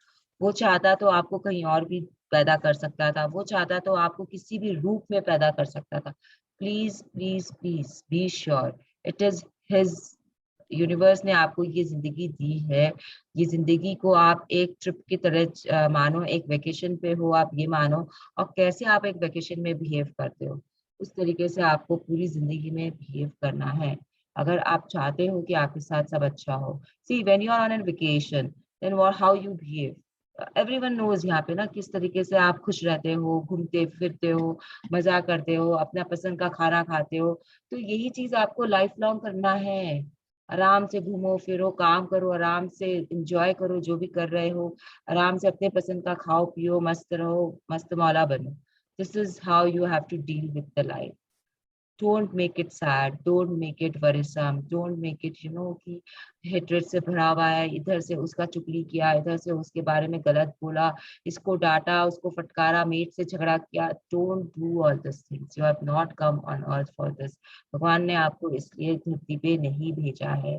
वो चाहता तो आपको कहीं और भी पैदा कर सकता था. वो चाहता तो आपको किसी भी रूप में पैदा कर सकता था. Please please please be sure, it is his. Universe ने आपको ये जिंदगी दी है. ये जिंदगी को आप एक ट्रिप की तरह मानो, एक वेकेशन पे हो आप ये मानो. और कैसे आप एक वेकेशन में बिहेव करते हो, उस तरीके से आपको पूरी जिंदगी में बिहेव करना है. अगर आप चाहते हो कि आपके साथ सब अच्छा हो. See when you are on an vacation, then what how you behave, everyone knows यहाँ पे ना किस तरीके से आप खुश रहते हो, घूमते फिरते हो, मजा करते हो, अपना पसंद का खाना खाते हो. तो यही चीज आपको लाइफ लॉन्ग करना है. आराम से घूमो फिरो, काम करो, आराम से एंजॉय करो जो भी कर रहे हो. आराम से अपने पसंद का खाओ पियो, मस्त रहो, मस्त मौला बनो. This is how you have to deal with the life. Don't make it sad, don't make it worrisome, don't make it कि हेट्रेड से भरा हुआ है, इधर से उसका चुगली किया, इधर से उसके बारे में गलत बोला, इसको डांटा, उसको फटकारा, मेट से झगड़ा किया. Don't do all this things. You have not come on earth for this. भगवान ने आपको इसलिए धरती पे नहीं भेजा है.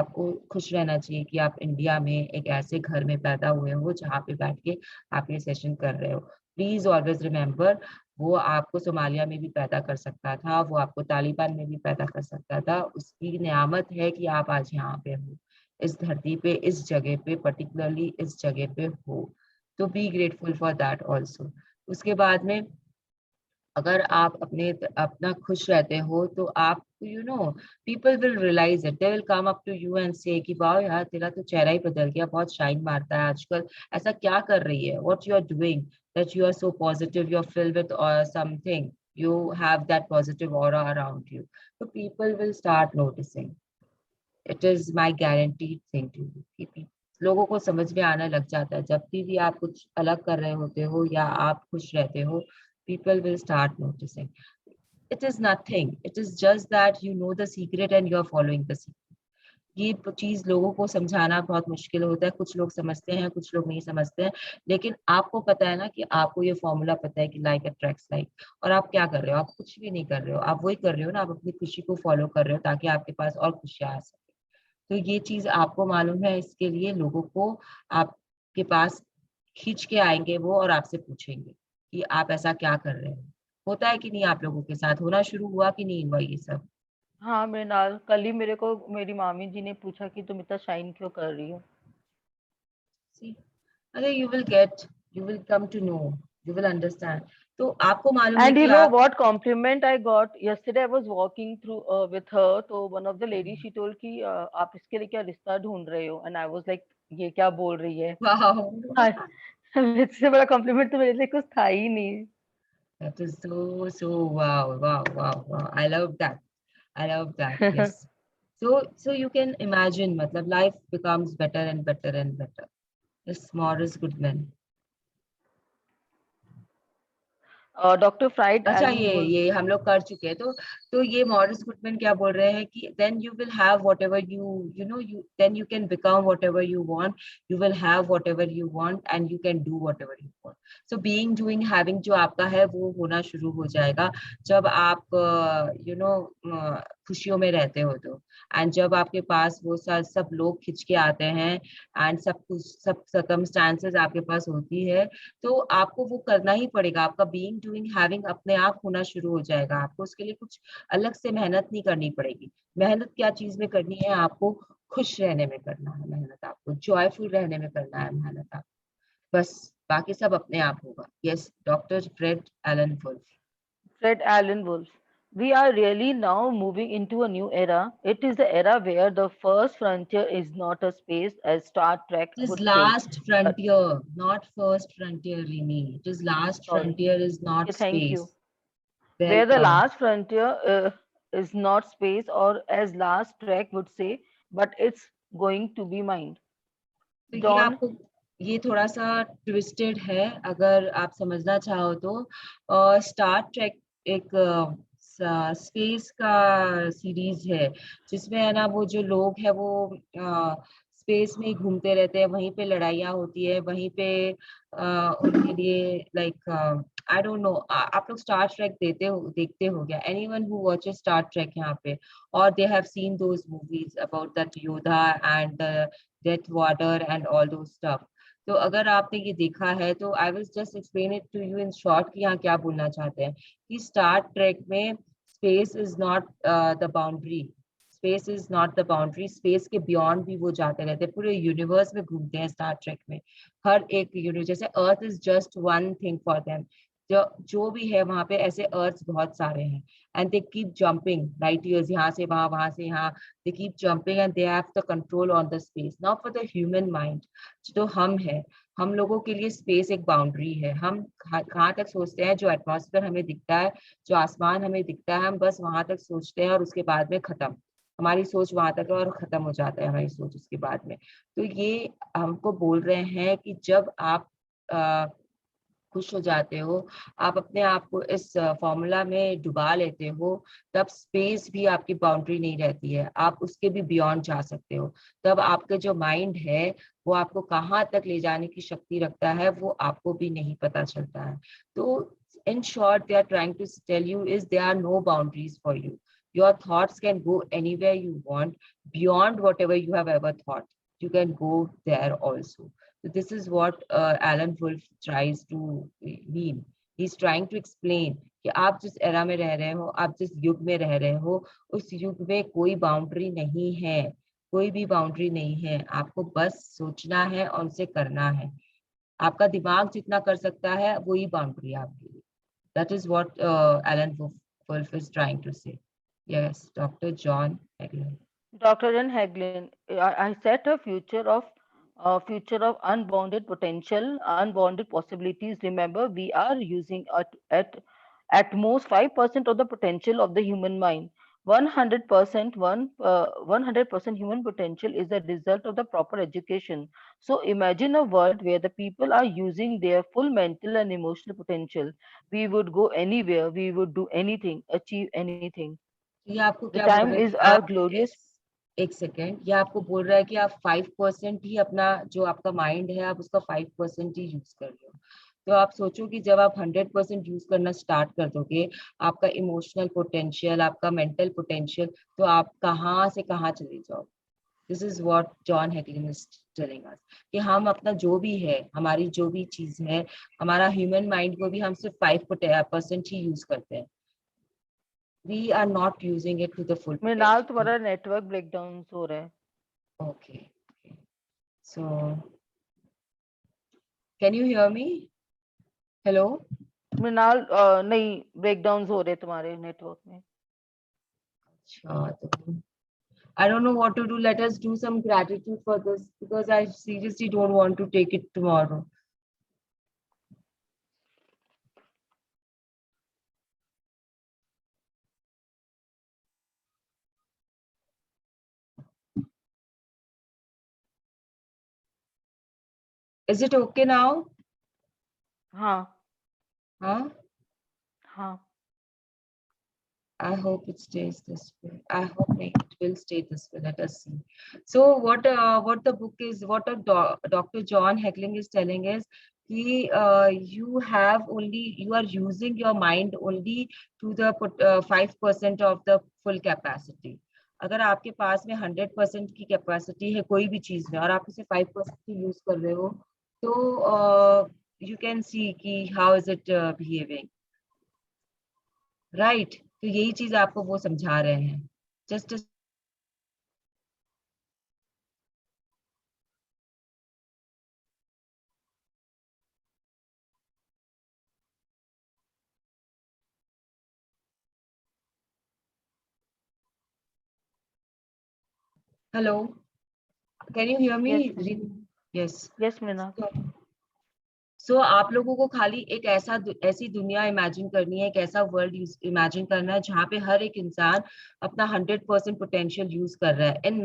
आपको खुश रहना चाहिए कि आप इंडिया में एक ऐसे घर में पैदा हुए हो जहाँ पे बैठ के आप ये सेशन कर रहे हो. प्लीज ऑलवेज रिमेम्बर, वो आपको सोमालिया में भी पैदा कर सकता था, वो आपको तालिबान में भी पैदा कर सकता था. उसकी नियामत है कि आप आज यहाँ पे हो, इस धरती पे, इस जगह पे, पर्टिकुलरली इस जगह पे हो. तो be grateful for that also. उसके बाद में अगर आप अपना खुश रहते हो तो आप people will realize it. They will come up to you and say कि वाह यार, तेरा तो चेहरा ही बदल गया, बहुत शाइन मारता है आजकल, ऐसा क्या कर रही है, what you are doing that you are so positive, you are filled with something, you have that positive aura around you. So people will start noticing. It is my guaranteed thing to you कि लोगों को समझ में आने लग जाता है. जब भी आप कुछ अलग कर रहे होते हो या आप खुश रहते हो, people will start noticing. It is nothing. It is just that you know the secret and you are following the secret. ये चीज लोगों को समझाना बहुत मुश्किल होता है. कुछ लोग समझते हैं, कुछ लोग नहीं समझते हैं. लेकिन आपको पता है ना कि आपको ये फॉर्मूला पता है कि लाइक अट्रैक्ट्स लाइक. और आप क्या कर रहे हो, आप कुछ भी नहीं कर रहे हो, आप वही कर रहे हो ना, आप अपनी खुशी को फॉलो कर रहे हो ताकि आपके पास और खुशियां आ सके. तो ये चीज आपको मालूम है, इसके लिए लोगों को आपके पास खींच के आएंगे वो और आपसे पूछेंगे कि आप ऐसा क्या कर रहे हो. होता है कि नहीं, आप लोगों के साथ होना शुरू हुआ कि नहीं हुआ ये सब. हाँ, मृणाल, कल ही मेरे को मेरी मामी जी ने पूछा कि तुम इतना शाइन क्यों कर रही हो? See, अरे you will come to know, you will understand. तो आपको मालूम है And कि you know आप. what compliment I got yesterday? I was walking through with her, तो one of the ladies she told कि आप इसके लिए क्या रिश्ता ढूंढ रहे हो? And I was like, ये क्या बोल रही है? हाँ, वाह. इससे बड़ा कॉम्प्लीमेंट तो मेरे लिए कुछ था ही नहीं. That is so wow, wow, wow, wow. I love that. I love that. Yes. So you can imagine, matlab life becomes better and better and better. Yes, Morris Goodman. Doctor fried अच्छा, Elon wolf. ये हम लोग कर चुके हैं। तो ये Morris Goodman क्या बोल रहे हैं कि then you will have whatever you know you then you can become whatever you want, you will have whatever you want and you can do whatever you want. So being doing having जो आपका है वो होना शुरू हो जाएगा जब आप खुशियों में रहते हो तो। एंड जब आपके पास वो सब लोग खिंच के आते हैं एंड सब कुछ सब सर्कमस्टांसेस आपके पास होती है, तो आपको वो करना ही पड़ेगा। आपका बीइंग डूइंग हैविंग अपने आप होना शुरू हो जाएगा। आपको उसके लिए कुछ अलग से मेहनत नहीं करनी पड़ेगी। मेहनत क्या चीज में करनी है? आपको खुश रहने में करना है मेहनत, आपको जॉयफुल रहने में करना है मेहनत आप, बस। बाकी सब अपने आप होगा। Yes, doctor Fred Allen Wolf. Fred Allen Wolf. We are really now moving into a new era. It is the era where the first frontier is not a space, as Star Trek It is would say. last But frontier, not first frontier, Rini. It is last sorry, frontier, is not okay, thank you. space. Where the Welcome. last frontier is not space, or as Last Trek would say, but it's going to be mind. तो ये John, आपको, ये थोड़ा सा twisted है अगर आप समझना चाहो तो। स्टार ट्रेक एक स्पेस का सीरीज है जिसमें है ना वो जो लोग है वो स्पेस में ही घूमते रहते हैं, वहीं पे लड़ाइयाँ होती है, वहीं पे उनके लिए लाइक आई डोंट नो। आप लोग स्टार ट्रेक देखते हो क्या? Anyone who watches Star Trek यहाँ पे, और they have seen those movies about that Yoda and डेथ Vader and all those stuff? तो अगर आपने ये देखा है तो I will just explain it to you in short कि यहाँ क्या बोलना चाहते हैं। कि स्टार ट्रेक में space is not the boundary, space is not the boundary, space के बियॉन्ड भी वो जाते रहते हैं, पूरे यूनिवर्स में घूमते हैं स्टार ट्रेक में। हर एक यूनिवर्स, जैसे earth is just one thing for them, जो जो भी है वहां पे ऐसे अर्थ बहुत सारे हैं and they keep jumping light years, यहाँ से वहां, वहां से यहाँ, they keep jumping and they have the control on the space. Now for the human mind, जो हम है, हम लोगों के लिए स्पेस एक बाउंड्री है। हम कहाँ तक सोचते हैं, जो एटमॉस्फेयर हमें दिखता है, जो आसमान हमें दिखता है, हम बस वहां तक सोचते हैं और उसके बाद में खत्म। हमारी सोच वहां तक है और खत्म हो जाता है हमारी सोच उसके बाद में। तो ये हमको बोल रहे हैं कि जब आप खुश हो जाते हो, आप अपने आप को इस फॉर्मूला में डुबा लेते हो, तब स्पेस भी आपकी बाउंड्री नहीं रहती है, आप उसके भी बियॉन्ड जा सकते हो। तब आपके जो माइंड है वो आपको कहाँ तक ले जाने की शक्ति रखता है वो आपको भी नहीं पता चलता है। तो in short, they are trying to tell you is there are no boundaries for you. Your thoughts can go anywhere you want, beyond whatever you have ever thought. You can go there also. So this is what Alan Wolf tries to mean. He's trying to explain कि आप जिस era में रह रहे हो, आप जिस युग में रह रहे हो, उस युग में कोई बाउंड्री नहीं है, कोई भी बाउंड्री नहीं है। आपको बस सोचना है और उसे करना है। आपका दिमाग जितना कर सकता है वही बाउंड्री है आपके लिए। That is what Alan Wolf is trying to say. Yes, Dr. John Hegel. Dr. Jan Hagelin, I set a future of unbounded potential, unbounded possibilities. Remember, we are using at most 5% of the potential of the human mind. 100% 100% human potential is the result of the proper education. So imagine a world where the people are using their full mental and emotional potential. We would go anywhere, we would do anything, achieve anything. ये आपको The क्या बोल time रहा है is कि our आप glorious. एक second, ये आपको बोल रहा है कि आप 5% ही अपना, जो आपका माइंड है आप उसका 5% ही यूज कर रहे हो। तो आप सोचो कि जब आप 100% यूज करना स्टार्ट कर दोगे, आपका इमोशनल पोटेंशियल, आपका मेंटल पोटेंशियल, तो आप कहाँ से कहाँ चले जाओ। This is what John Hagelin is telling us कि हम अपना जो भी है, हमारी जो भी चीज है, हमारा ह्यूमन माइंड को भी हम सिर्फ 5% ही यूज करते हैं। We are not using it to the full मृणाल potential. तुम्हारा नेटवर्क ब्रेकडाउन हो रहा है. Okay. Okay. So, can you hear me? Hello? Mrinal नहीं, ब्रेकडाउन हो रहे तुम्हारे नेटवर्क में. Sure. I don't know what to do. Let us do some gratitude for this because I seriously don't want to take it tomorrow. Is it okay now? हाँ. Huh? हाँ. I hope it stays this way. I hope it will stay this way. Let us see. So what the book is, what Dr. John Heckling is telling is, you are using your mind only to the 5% of the full capacity. अगर आपके पास में 100% की capacity है कोई भी चीज में और आप उसे 5% की यूज कर रहे हो, तो यू कैन सी कि how is it behaving, right? तो यही चीज आपको वो समझा रहे हैं. Just hello, can you here Yes, me? ma'am. Yes. Yes, Meenakshi. सो आप लोगों को खाली एक ऐसी दुनिया इमेजिन करनी है, एक ऐसा वर्ल्ड इमेजिन करना है जहाँ पे हर एक इंसान अपना 100% पोटेंशियल यूज कर रहा है, in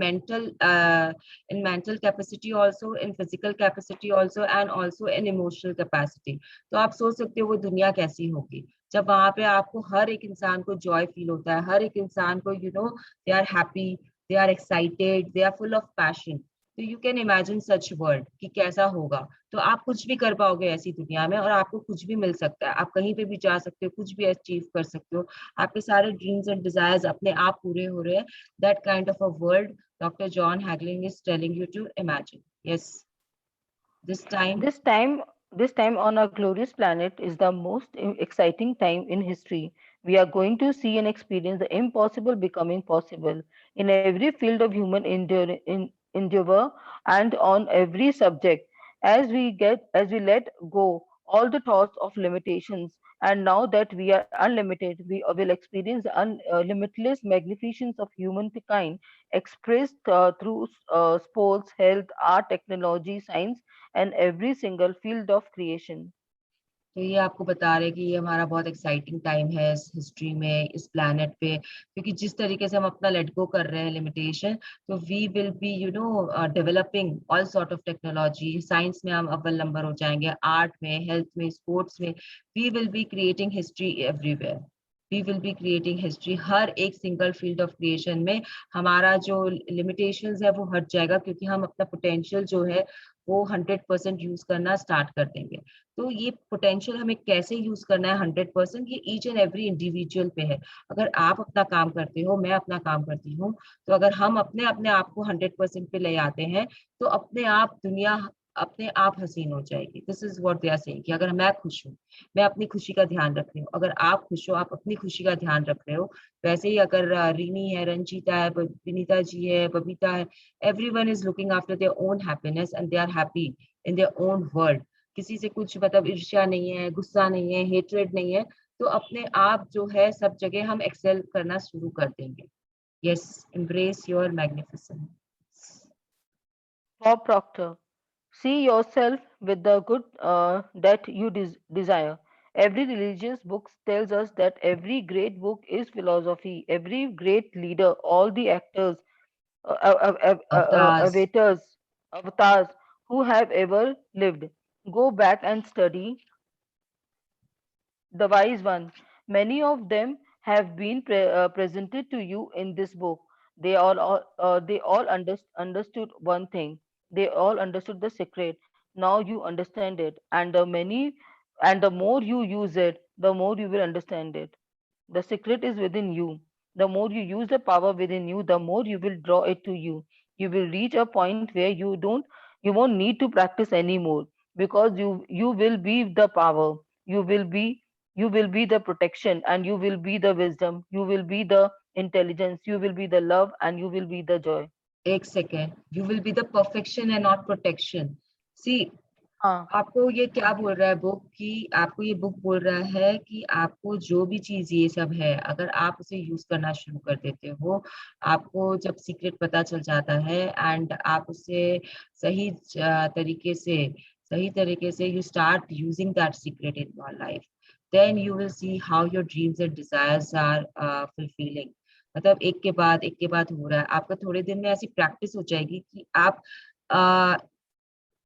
mental capacity also, in physical capacity also, and also in emotional capacity. तो आप सोच सकते हो वो दुनिया कैसी होगी जब वहां पे आपको हर एक इंसान को जॉय फील होता है, हर एक इंसान को they are happy, they are excited, they are full of passion. तो you can imagine such world कि कैसा होगा. तो आप कुछ भी कर पाओगे ऐसी दुनिया में, और आपको कुछ भी मिल सकता है. आप कहीं पे भी जा सकते हो, कुछ भी अचीव कर सकते हो. आपके सारे ड्रीम्स एंड डिजायर्स अपने आप पूरे हो रहे हैं. That kind of a world doctor John Hagelin is telling you to imagine. Yes, this time. This time, this time on our glorious planet is the most exciting time in history. We are going to see and experience the impossible becoming possible in every field of human endeavor and on every subject. As we let go all the thoughts of limitations, and now that we are unlimited, we will experience the limitless magnificence of humankind expressed through sports, health, art, technology, science and every single field of creation. तो ये आपको बता रहे कि ये हमारा बहुत exciting time है इस हिस्ट्री में, इस प्लैनेट पे, क्योंकि जिस तरीके से हम अपना लेट गो कर रहे हैं लिमिटेशन, तो we will be developing all sort of technology. Science में हम अव्वल नंबर हो जाएंगे, आर्ट में, हेल्थ में, स्पोर्ट्स में. We will be creating history everywhere. We will be creating history. हर एक सिंगल फील्ड ऑफ क्रिएशन में हमारा जो लिमिटेशंस है वो हट जाएगा, क्योंकि हम अपना पोटेंशियल जो है वो 100% यूज करना स्टार्ट कर देंगे. तो ये पोटेंशियल हमें कैसे यूज करना है 100%, ये ईच एंड एवरी इंडिविजुअल पे है. अगर आप अपना काम करते हो, मैं अपना काम करती हूँ, तो अगर हम अपने अपने आप को 100% पे ले आते हैं, तो अपने आप दुनिया अपने आप हसीन हो जाएगी. This is what they are saying कि अगर मैं खुश हूँ, मैं अपनी खुशी का ध्यान रख रही हूँ, अगर आप खुश हो, आप अपनी खुशी का ध्यान रख रहे हो. वैसे ही अगर रीनी है, रंजीता है, विनीता जी है, बबीता है, everyone is looking after their own happiness and they are happy in their own world. किसी से कुछ मतलब ईर्ष्या नहीं है, गुस्सा नहीं है, हेट्रेड नहीं है. तो अपने आप जो है सब जगह हम एक्सेल करना शुरू कर देंगे. Yes, embrace your magnificence. Bob Proctor, see yourself with the good that you desire. Every religious book tells us that every great book is philosophy. Every great leader, all the actors, Avatars. avatars who have ever lived. Go back and study the wise one. Many of them have been presented to you in this book. They all understood one thing. They all understood the secret. Now you understand it, and the more you use it, the more you will understand it. The secret is within you. The more you use the power within you, the more you will draw it to you. You will reach a point where you won't need to practice anymore because you will be the power. You will be you will be the protection and you will be the wisdom. You will be the intelligence. You will be the love and you will be the joy. एक second. You will be the perfection and not protection. See, हाँ. आपको ये क्या बोल रहा है book, कि आपको ये बुक बोल रहा है कि आपको जो भी चीज ये सब है, अगर आप उसे यूज करना शुरू कर देते हो, आपको जब सीक्रेट पता चल जाता है एंड आप उसे सही तरीके से you start using that secret in your life, then you will see how your dreams and desires are fulfilling. मतलब एक के बाद हो रहा है. आपका थोड़े दिन में ऐसी प्रैक्टिस हो जाएगी कि आप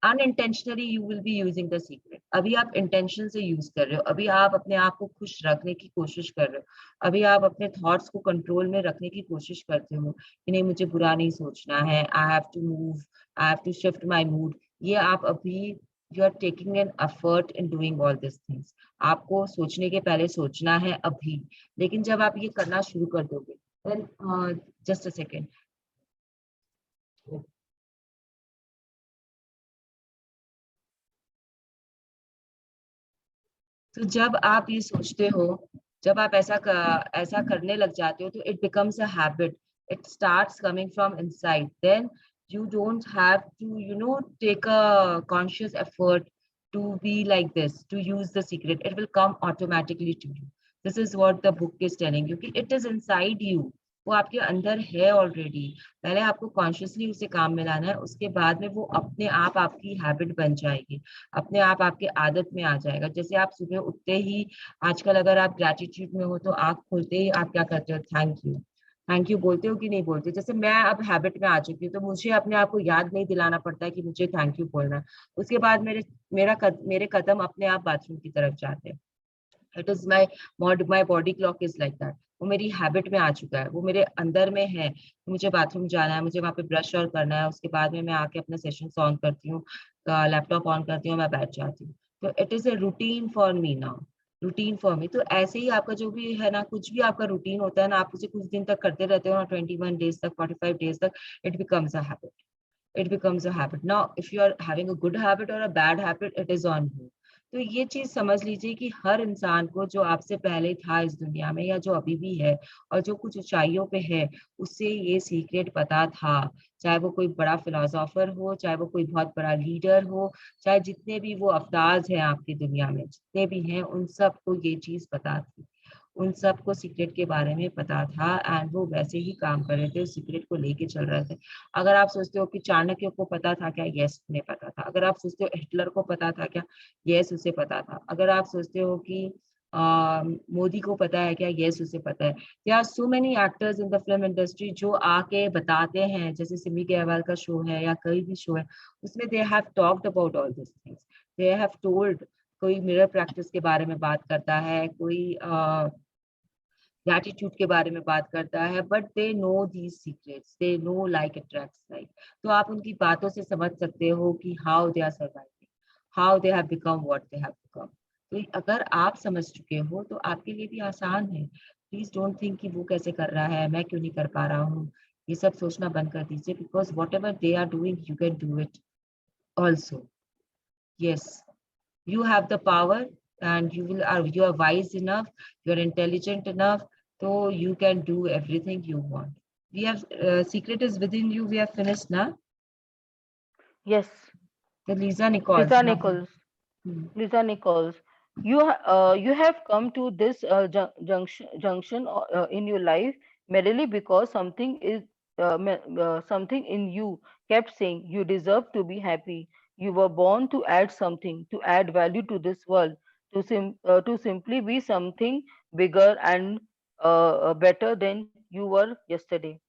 unintentionally you will be using the secret. अभी आप इंटेंशन से यूज कर रहे हो, अभी आप अपने आप को खुश रखने की कोशिश कर रहे हो, अभी आप अपने थॉट्स को कंट्रोल में रखने की कोशिश करते हो कि नहीं मुझे बुरा नहीं सोचना है, I have to move, I have to shift my mood. ये आप अभी you are taking an effort in doing all this things. आपको सोचने के पहले सोचना है अभी। लेकिन जब आप ये करना शुरू कर दोगे, देन जस्ट अ सेकेंड। तो जब आप ये सोचते हो, जब आप ऐसा करने लग जाते हो, तो it becomes a habit, it starts coming from inside, then you don't have to take a conscious effort to be like this, to use the secret. It will come automatically to you. This is what the book is telling you, कि it is inside you, वो आपके अंदर है already. पहले आपको consciously उसे काम में लाना है, उसके बाद में वो अपने आप आपकी हैबिट बन जाएगी, अपने आप आपके आदत में आ जाएगा। जैसे आप सुबह उठते ही, आजकल अगर आप ग्रेटिट्यूड में हो तो आंख खोलते ही आप क्या करते हो, थैंक यू। थैंक यू बोलते हो कि नहीं बोलते? जैसे मैं अब हैबिट में आ चुकी हूँ, तो मुझे अपने आप को याद नहीं दिलाना पड़ता है कि मुझे थैंक यू बोलना है। उसके बाद मेरे कदम अपने आप बाथरूम की तरफ जाते हैं। It is my body clock is like that. वो मेरी हैबिट में आ चुका है, वो मेरे अंदर में है। मुझे बाथरूम जाना है, मुझे वहां पे ब्रश और करना है, उसके बाद में मैं आके अपना सेशन ऑन करती हूँ, लैपटॉप ऑन करती हूँ, मैं बैठ जाती हूँ। तो it is a routine for me now, routine for me. तो ऐसे ही आपका जो भी है ना, कुछ भी आपका रूटीन होता है ना, आप उसे कुछ दिन तक करते रहते हो ना, 21 डेज तक, 45 डेज तक, it becomes a habit. It becomes a habit. Now if you are having a good habit or a bad habit, it is on you. तो ये चीज समझ लीजिए कि हर इंसान को, जो आपसे पहले था इस दुनिया में या जो अभी भी है और जो कुछ ऊंचाइयों पे है, उससे ये सीक्रेट पता था। चाहे वो कोई बड़ा फिलोसोफर हो, चाहे वो कोई बहुत बड़ा लीडर हो, चाहे जितने भी वो अवतार हैं आपकी दुनिया में, जितने भी हैं, उन सबको ये चीज पता थी। उन सबको सीक्रेट के बारे में पता था, एंड वो वैसे ही काम कर रहे थे, उस सीक्रेट को लेके चल रहे थे। अगर आप सोचते हो कि चाणक्य को पता था क्या, यस उन्हें पता था। अगर आप सोचते हो हिटलर को पता था क्या, यस उसे पता था। अगर आप सोचते हो कि मोदी को पता है क्या, यस उसे पता है। There are so many actors in the film industry जो आके बताते हैं, जैसे सिमी गहवाल का शो है या कोई भी शो है, उसमें they have talked about all this things, they have told. कोई मिरर प्रैक्टिस के बारे में बात करता है, कोई ग्रैटिट्यूड के बारे में बात करता है, but they know these secrets, they know like attracts like. तो आप उनकी बातों से समझ सकते हो कि how they are surviving, how they have become what they have become. तो अगर आप समझ चुके हो तो आपके लिए भी आसान है। प्लीज डोंट थिंक कि वो कैसे कर रहा है, मैं क्यों नहीं कर पा रहा हूँ। ये सब सोचना बंद कर दीजिए, because whatever they are doing, you can do it also. Yes, you have the power, and you are wise enough, you are intelligent enough, so you can do everything you want. We have secret is within you, we have finished now. Yes, The Lisa Nichols Lisa now. Nichols. Hmm. Lisa Nichols, you have come to this junction in your life merely because something in you kept saying you deserve to be happy. You were born to add something, to add value to this world, to simply be something bigger and better than you were yesterday.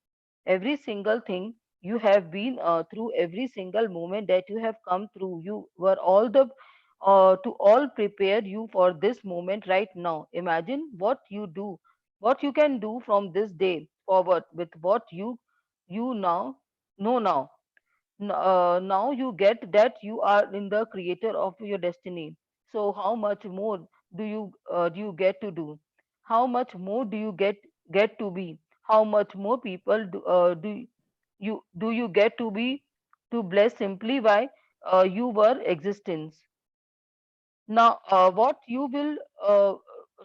Every single thing you have been through, every single moment that you have come through, you were all the to all prepare you for this moment right now. Imagine what you can do from this day forward with what you now know now. Now you get that you are in the creator of your destiny. So how much more do you get to do? How much more do you get to be? How much more people do you get to be, to bless simply by your existence? Now, what you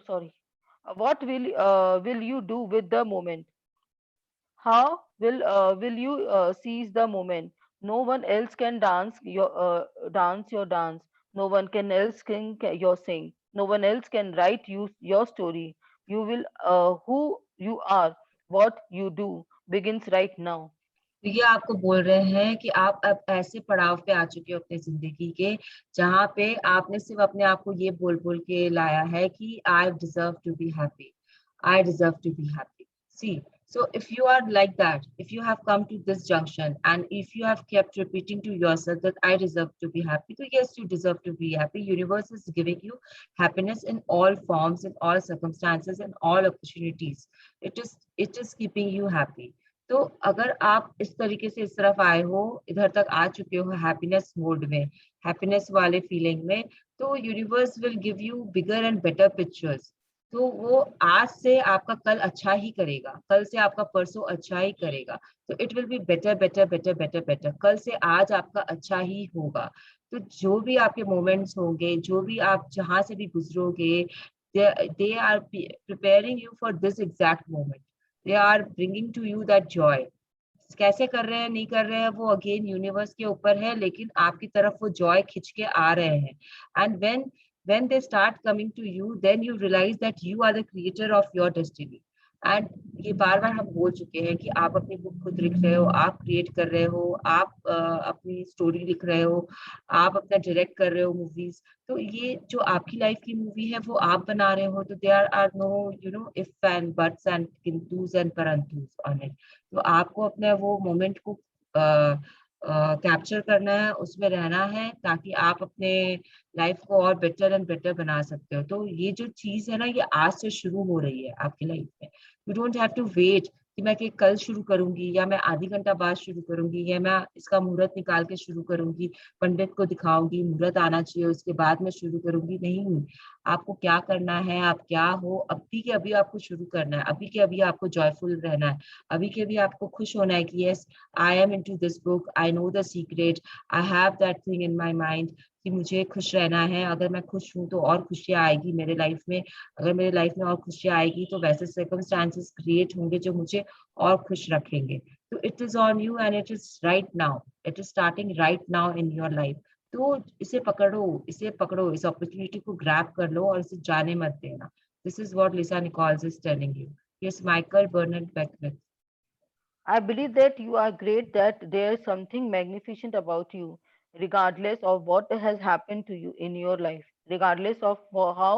sorry, what will you do with the moment? How will you seize the moment? No one else can dance your dance. No one can else can your sing. No one else can write your story. You will who you are, what you do begins right now. तो ये आपको बोल रहे हैं कि आप अब ऐसे पड़ाव पे आ चुके हो अपनी जिंदगी के, जहाँ पे आपने सिर्फ अपने आप को ये बोल बोल के लाया है कि I deserve to be happy, I deserve to be happy. See, So if you are like that, if you have come to this junction and if you have kept repeating to yourself that I deserve to be happy, so yes, you deserve to be happy. Universe is giving you happiness in all forms, in all circumstances, in all opportunities. It is keeping you happy. तो अगर आप इस तरीके से इस तरफ आए हो, इधर तक आ चुके हो हैप्पीनेस मोड में, हैप्पीनेस वाले फीलिंग में, तो universe will give you bigger and better pictures. तो वो आज से आपका कल अच्छा ही करेगा, कल से आपका परसों अच्छा ही करेगा. तो it will be better better better better better. कल से आज आपका अच्छा ही होगा. तो जो भी आपके मोमेंट्स होंगे, जो भी आप जहां से भी गुजरोगे, they are preparing you for this exact moment. They are bringing to you that joy. कैसे कर रहे हैं, नहीं कर रहे हैं, वो अगेन यूनिवर्स के ऊपर है, लेकिन आपकी तरफ वो जॉय खिंच के आ रहे हैं. And when they start coming to you, then you realize that you are the creator of your destiny. And ये बार बार हम बोल चुके हैं कि आप अपनी बुक खुद लिख रहे हो, आप क्रिएट कर रहे हो, आप अपनी स्टोरी लिख रहे हो, आप अपना डायरेक्ट कर रहे हो मूवीज. तो ये जो आपकी लाइफ की मूवी है वो आप बना रहे हो. तो there are no if and buts and किंतुस एंड परंतुस ऑन इट. तो आपको अपने वो मोमेंट को कैप्चर करना है, उसमें रहना है, ताकि आप अपने लाइफ को और बेटर एंड बेटर बना सकते हो. तो ये जो चीज है ना, ये आज से शुरू हो रही है आपकी लाइफ में. You don't have to wait कि मैं कि कल शुरू करूंगी, या मैं आधी घंटा बाद शुरू करूंगी, या मैं इसका मुहूर्त निकाल के शुरू करूंगी, पंडित को दिखाऊंगी, मुहूर्त आना चाहिए उसके बाद मैं शुरू करूंगी. नहीं, आपको क्या करना है, आप क्या हो, अभी के अभी आपको शुरू करना है. अभी के अभी आपको जॉयफुल रहना है. अभी के अभी आपको खुश होना है कि yes, I am into this book, I know the secret, I have that thing in my mind कि मुझे खुश रहना है. अगर मैं खुश हूँ तो और खुशियाँ आएगी मेरे लाइफ में. अगर मेरे लाइफ में और खुशियाँ आएगी तो वैसे सर्कमस्टांसेस क्रिएट होंगे जो मुझे और खुश रखेंगे. तो it is on you and it is right now. It is starting right now in your life. तो इसे पकड़ो, इसे पकड़ो, इस अपॉर्चुनिटी को ग्रैब कर लो और इसे जाने मत देना. This is what Lisa Nichols is telling you. Yes, Michael Bernard Beckwith. I believe that you are great, that there's something magnificent about you, regardless of what has happened to you in your life, regardless of how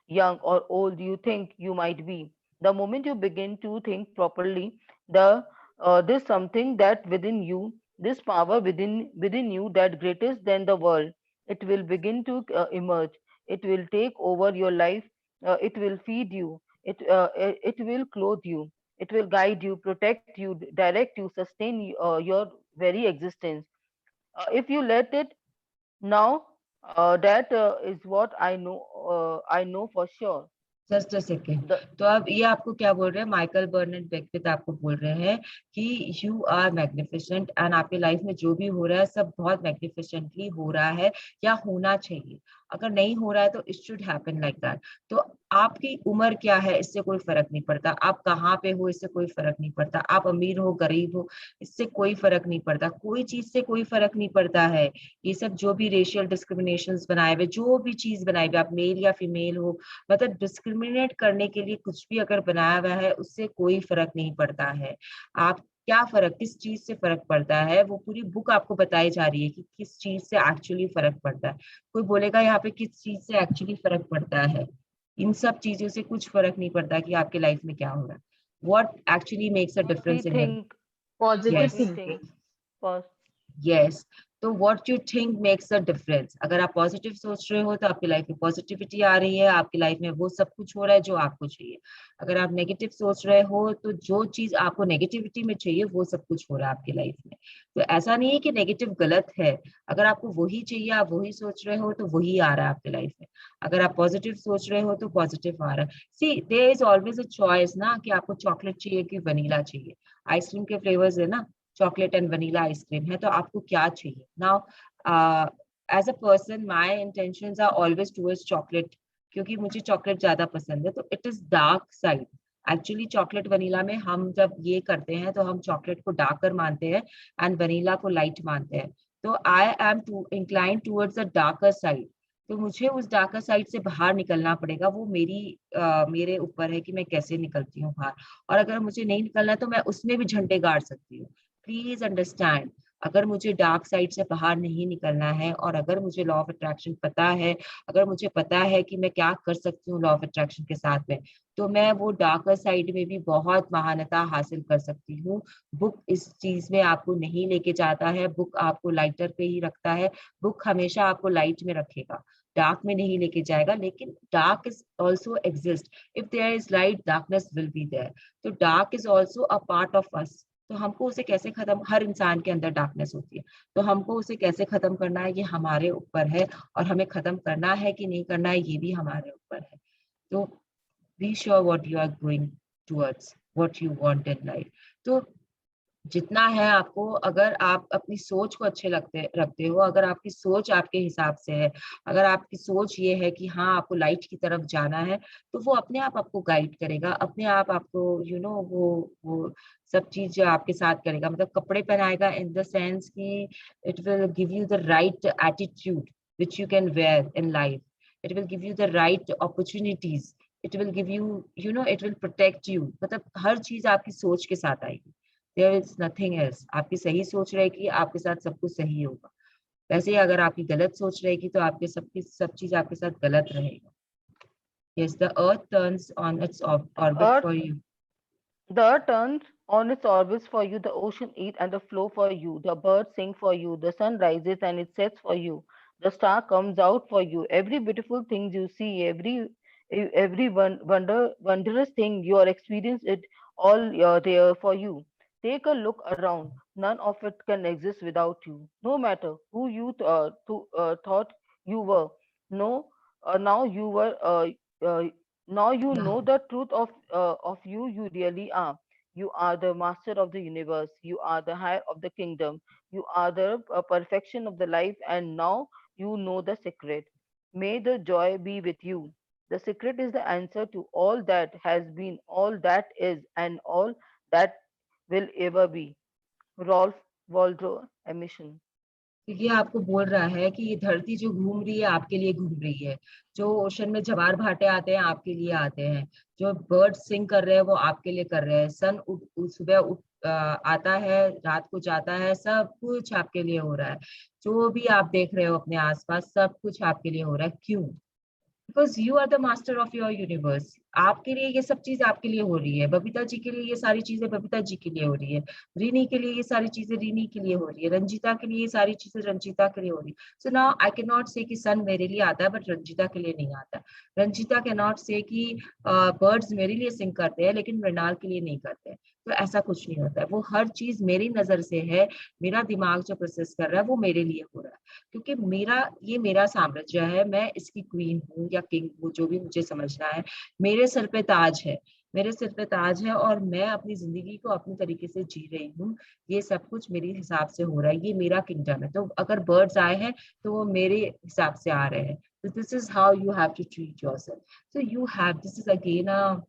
young or old you think you might be. The moment you begin to think properly, there's something that within you, this power within you that greater than the world, it will begin to emerge. It will take over your life. It will feed you. It will clothe you. It will guide you, protect you, direct you, sustain your very existence. If you let it now, that is what I know. I know for sure. Just a second. The तो अब ये आपको क्या बोल रहे हैं, Michael Bernard Beckwith आपको बोल रहे हैं कि यू आर मैग्निफिसेंट एंड आपकी लाइफ में जो भी हो रहा है सब बहुत मैग्निफिसेंटली हो रहा है या होना चाहिए. अगर नहीं हो रहा है तो it should happen like that. तो आपकी उम्र क्या है इससे कोई फर्क नहीं पड़ता, आप कहाँ पे हो इससे कोई फर्क नहीं पड़ता, आप अमीर हो गरीब हो इससे कोई फर्क नहीं पड़ता, कोई चीज से कोई फर्क नहीं पड़ता है. ये सब जो भी रेशियल डिस्क्रिमिनेशन बनाए हुए, जो भी चीज बनाई हुई, आप मेल या फीमेल हो, मतलब डिस्क्रिमिनेट करने के लिए कुछ भी अगर बनाया हुआ है उससे कोई फर्क नहीं पड़ता है. आप क्या फर्क, किस चीज से फर्क पड़ता है, वो पूरी बुक आपको बताई जा रही है कि किस चीज से एक्चुअली फर्क पड़ता है. कोई बोलेगा यहाँ पे किस चीज से एक्चुअली फर्क पड़ता है. इन सब चीजों से कुछ फर्क नहीं पड़ता कि आपके लाइफ में क्या हो रहा है. What actually makes a what we difference in your. think, positive what yes. we thinking. think first. Yes. तो what you think makes a difference. अगर आप पॉजिटिव सोच रहे हो तो आपकी लाइफ में पॉजिटिविटी आ रही है, आपकी लाइफ में वो सब कुछ हो रहा है जो आपको चाहिए. अगर आप नेगेटिव सोच रहे हो तो जो चीज आपको नेगेटिविटी में चाहिए वो सब कुछ हो रहा है आपकी लाइफ में. तो ऐसा नहीं है कि नेगेटिव गलत है. अगर आपको वही चाहिए, आप वही सोच रहे हो तो वही आ रहा है आपकी लाइफ में. अगर आप पॉजिटिव सोच रहे हो तो पॉजिटिव आ रहा है. See, there is always a choice ना, कि आपको चॉकलेट चाहिए कि वनीला चाहिए. आइसक्रीम के फ्लेवर्स है ना, चॉकलेट एंड वनीला आइसक्रीम है, तो आपको क्या चाहिए. Now as a person my intentions are always towards chocolate, क्योंकि मुझे चॉकलेट ज्यादा पसंद है. तो it is dark side. Actually chocolate vanilla में हम जब ये करते हैं तो हम चॉकलेट को डार्कर मानते हैं एंड वनीला को लाइट मानते हैं. तो I M inclined towards the darker side. तो मुझे उस डार्कर साइड से बाहर निकलना पड़ेगा. वो मेरे ऊपर है कि मैं कैसे निकलती हूँ बाहर. और अगर मुझे नहीं निकलना है तो मैं उसमें भी झंडे गाड़ सकती हूँ. Please understand. अगर मुझे डार्क साइड से बाहर नहीं निकलना है, और अगर मुझे लॉ ऑफ अट्रैक्शन पता है, अगर मुझे पता है कि मैं क्या कर सकती हूँ लॉ ऑफ अट्रैक्शन के साथ में, तो मैं वो डार्कर साइड में भी बहुत महानता हासिल कर सकती हूँ। बुक इस चीज में आपको नहीं लेके जाता है, बुक आपको लाइटर पे ही रखता है, बुक हमेशा आपको लाइट में रखेगा, डार्क में नहीं लेके जाएगा। लेकिन dark is also exist, if there is light darkness will be there. तो dark is also a part of us. तो हमको उसे कैसे खत्म, हर इंसान के अंदर डार्कनेस होती है, तो हमको उसे कैसे खत्म करना है ये हमारे ऊपर है, और हमें खत्म करना है कि नहीं करना है ये भी हमारे ऊपर है। तो be sure what you are going towards, what you want in life. तो जितना है आपको, अगर आप अपनी सोच को अच्छे रखते हो, अगर आपकी सोच आपके हिसाब से है, अगर आपकी सोच ये है कि हाँ आपको लाइट की तरफ जाना है, तो वो अपने आप आपको गाइड करेगा, अपने आप आपको वो सब चीज आपके साथ करेगा। मतलब कपड़े पहनाएगा इन द सेंस कि it will give you the right attitude which you can wear in life, it will give you the right opportunities, it will give you it will protect you. मतलब हर चीज आपकी सोच के साथ आएगी, there is nothing else. आपकी सही सोच रहेगी, आपके साथ सब कुछ सही होगा। वैसे ही अगर आपकी गलत सोच रहेगी तो आपके सब चीज आपके साथ गलत रहेगा। Yes, the earth turns on its orbit Earth, for you. the earth turns on its orbits for you, the ocean eat and the flow for you, the birds sing for you, the sun rises and it sets for you, the star comes out for you. Every beautiful thing you see, wondrous thing you are experiencing, it all there for you. Take a look around. None of it can exist without you. No matter who you thought you were, no, now you were. Uh, Now you know the truth of you. You really are. You are the master of the universe. You are the higher of the kingdom. You are the perfection of the life. And now you know the secret. May the joy be with you. The secret is the answer to all that has been, all that is, and all that will ever be. Rolf Waldo Emission. ये आपको बोल रहा है कि ये धरती जो घूम रही है आपके लिए घूम रही है, जो ओशन में ज्वार भाटे आते हैं आपके लिए आते हैं, जो बर्ड सिंग कर रहे हैं वो आपके लिए कर रहे हैं, सन सुबह आता है, रात को जाता है, सब कुछ आपके लिए हो रहा है। जो भी आप देख रहे हो अपने आसपास सब कुछ आपके लिए हो रहा है। क्यों? Because you are the master of your universe. आपके लिए ये सब चीज आपके लिए हो रही है, बबीता जी के लिए ये सारी चीजें बबीता जी के लिए हो रही है, रीनी के लिए ये सारी चीजें रीनी के लिए हो रही है, रंजीता के लिए ये सारी चीजें रंजीता के लिए हो रही है। So now I can not से कि सन मेरे लिए आता है बट रंजीता के लिए नहीं आता। रंजीता कैन नॉट से कि बर्ड्स मेरे लिए सिंग करते हैं लेकिन मृणाल के लिए नहीं करते हैं। तो ऐसा कुछ नहीं होता है, वो हर चीज मेरी नजर से है, मेरा दिमाग जो प्रोसेस कर रहा है वो मेरे लिए हो रहा है। क्योंकि मेरा साम्राज्य है, मैं इसकी क्वीन हूँ या किंग हूँ, जो भी मुझे समझना है। मेरे सर पे ताज है, मेरे सिर पे ताज है, और मैं अपनी जिंदगी को अपनी तरीके से जी रही हूँ। ये सब कुछ मेरे हिसाब से हो रहा है, ये मेरा किंगडम है। तो अगर बर्ड्स आए हैं तो वो मेरे हिसाब से आ रहे हैं। तो this is how you have to treat yourself. So you have, this is again a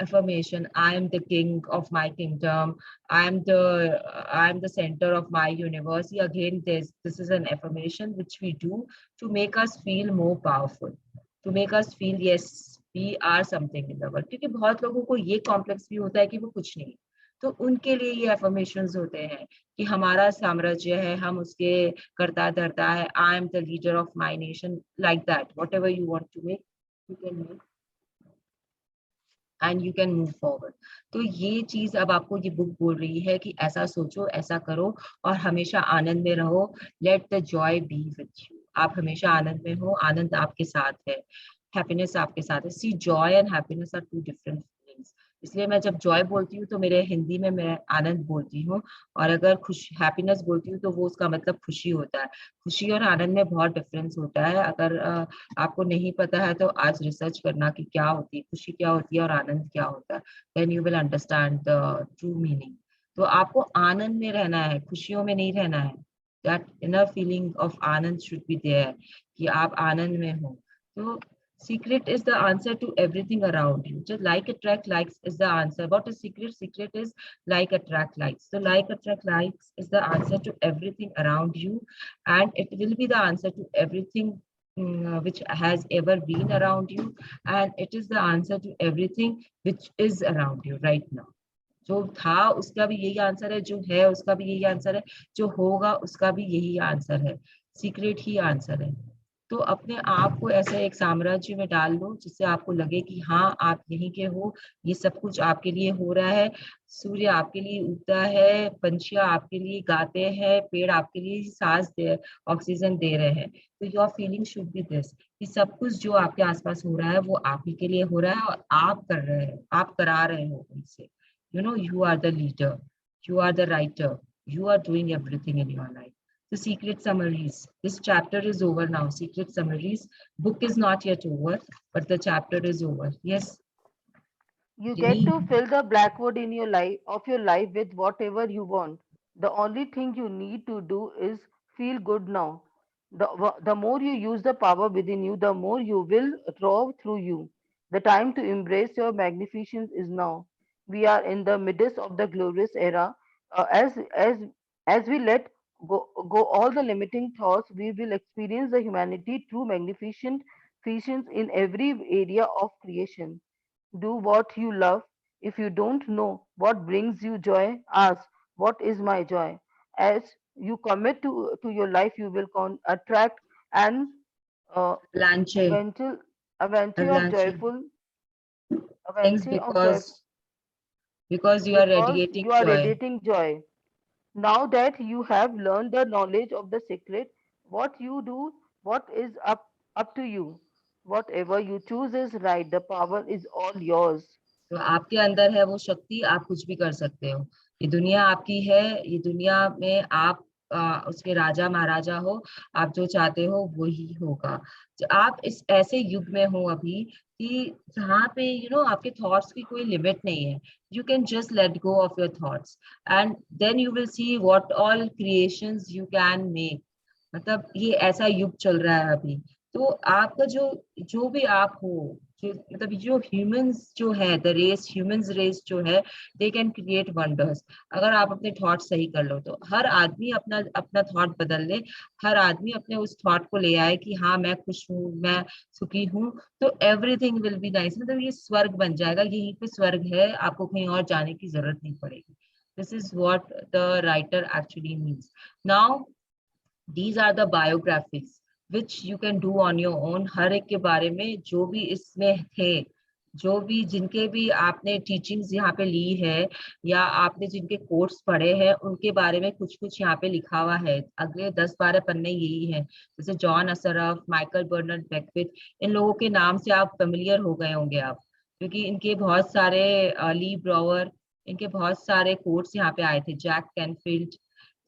affirmation. I am the king of my kingdom. I am the center of my universe. Again, this is an affirmation which we do to make us feel more powerful, to make us feel yes we are something in the world. क्योंकि बहुत लोगों को ये complex भी होता है कि वो कुछ नहीं, तो उनके लिए ये affirmations होते हैं कि हमारा साम्राज्य है, हम उसके करता धरता है। I am the leader of my nation, like that. Whatever you want to make, you can make and you can move forward. तो ये चीज अब आपको ये बुक बोल रही है कि ऐसा सोचो, ऐसा करो, और हमेशा आनंद में रहो। Let the Joy B with you. आप हमेशा आनंद में हो, आनंद आपके साथ है, हैप्पीनेस आपके साथ है। See, joy and happiness are two different feelings. इसलिए मैं जब जॉय बोलती हूँ तो मेरे हिंदी में मैं आनंद बोलती हूँ, और अगर खुश हैप्पीनेस बोलती हूँ तो वो उसका मतलब खुशी होता है। खुशी और आनंद में बहुत डिफरेंस होता है। अगर आपको नहीं पता है तो आज रिसर्च करना कि क्या होती है खुशी, क्या होती है और आनंद क्या होता है, then you will understand the true meaning. तो आपको आनंद में रहना है, खुशियों में नहीं रहना है। That inner feeling of anand should be there, कि आप आनंद में हो। तो secret is the answer to everything around you. Just like attract likes is the answer. What is secret? Secret is like attract likes. So like attract likes is the answer to everything around you, and it will be the answer to everything which has ever been around you, and it is the answer to everything which is around you right now. जो था उसका भी यही answer है, जो है उसका भी यही आंसर है, जो होगा उसका भी यही आंसर है। सीक्रेट ही आंसर है। तो अपने आप को ऐसे एक साम्राज्य में डाल लो जिससे आपको लगे कि हाँ आप यहीं के हो, ये सब कुछ आपके लिए हो रहा है। सूर्य आपके लिए उगता है, पंछियां आपके लिए गाते हैं, पेड़ आपके लिए सांस दे, ऑक्सीजन दे रहे हैं। तो your feeling should be this, कि सब कुछ जो आपके आसपास हो रहा है वो आप ही के लिए हो रहा है, और आप कर रहे हैं, आप करा रहे हो उनसे। You are the leader, you are the writer, you are doing everything in your life. The secret summaries. This chapter is over now. Secret summaries. Book is not yet over, but the chapter is over. Yes, You get Jenny. to fill the blackboard in your life with whatever you want. The only thing you need to do is feel good now. The more you use the power within you, the more you will draw through you. The time to embrace your magnificence is now. We are in the midst of the glorious era. As we let go all the limiting thoughts, we will experience the humanity true magnificent visions in every area of creation. Do what you love. If you don't know what brings you joy, ask, what is my joy? As you commit to your life, you will attract an uh, Avalanche. eventual avalanche of Avalanche. joyful Things avalanche of joy because you are because radiating you are joy. radiating joy. Now that you have learned the knowledge of the secret, what you do, what is up to you. Whatever you choose is right. The power is all yours. तो आपके अंदर है वो शक्ति, आप कुछ भी कर सकते हो। ये दुनिया आपकी है, ये दुनिया में आप उसके राजा महाराजा हो। आप जो चाहते हो वही होगा। आप इस ऐसे युग में हो अभी कि जहाँ पे आपके थॉट्स की कोई लिमिट नहीं है। You can just let go of your thoughts, and then you will see what all creations you can make. मतलब ये ऐसा युग चल रहा है अभी। तो आपका जो जो भी आप हो, जो मतलब जो ह्यूमंस जो है, द रेस, ह्यूमंस रेस जो है, दे कैन क्रिएट वंडर्स। अगर आप अपने थॉट सही कर लो तो हर आदमी अपना अपना थॉट बदल ले। हर आदमी अपने उस थॉट को ले आए कि हाँ मैं खुश हूँ, मैं सुखी हूँ, तो एवरीथिंग विल बी नाइस। मतलब ये स्वर्ग बन जाएगा, यहीं पे स्वर्ग है, आपको कहीं और जाने की जरूरत नहीं पड़ेगी। This is what the writer actually means. Now these are the biographies which you can do on your own। हर एक के बारे में जो भी इसमें थे, जो भी जिनके भी आपने टीचिंग्स यहाँ पे ली है, या आपने जिनके कोर्स पढ़े हैं, उनके बारे में कुछ कुछ यहाँ पे लिखा हुआ है। अगले 10-12 पन्ने यही है। जैसे John Assaraf, Michael Bernard Beckwith, इन लोगों के नाम से आप फेमिलियर हो गए होंगे आप, क्योंकि इनके बहुत सारे ली ब्रावर, इनके बहुत सारे कोर्स यहाँ पे आए थे, जैक कैनफील्ड।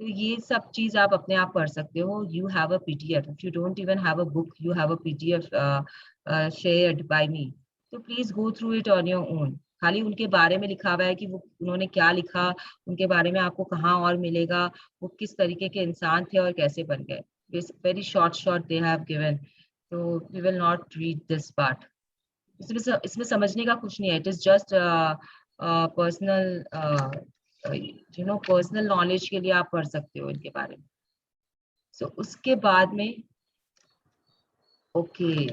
तो ये सब चीज आप अपने आप पढ़ सकते हो। You have a PDF, if you don't even have a book, you have a PDF shared by me. तो please go through it on your own. खाली उनके बारे में लिखा हुआ है कि वो उन्होंने क्या लिखा, उनके बारे में आपको कहाँ और मिलेगा, वो किस तरीके के इंसान थे और कैसे बन गए। Very short short they have given. तो we will not read this part. इसमें समझने का कुछ नहीं है। It is just personal, personal knowledge के लिए आप पढ़ सकते हो इनके बारे में। सो उसके बाद में ओके,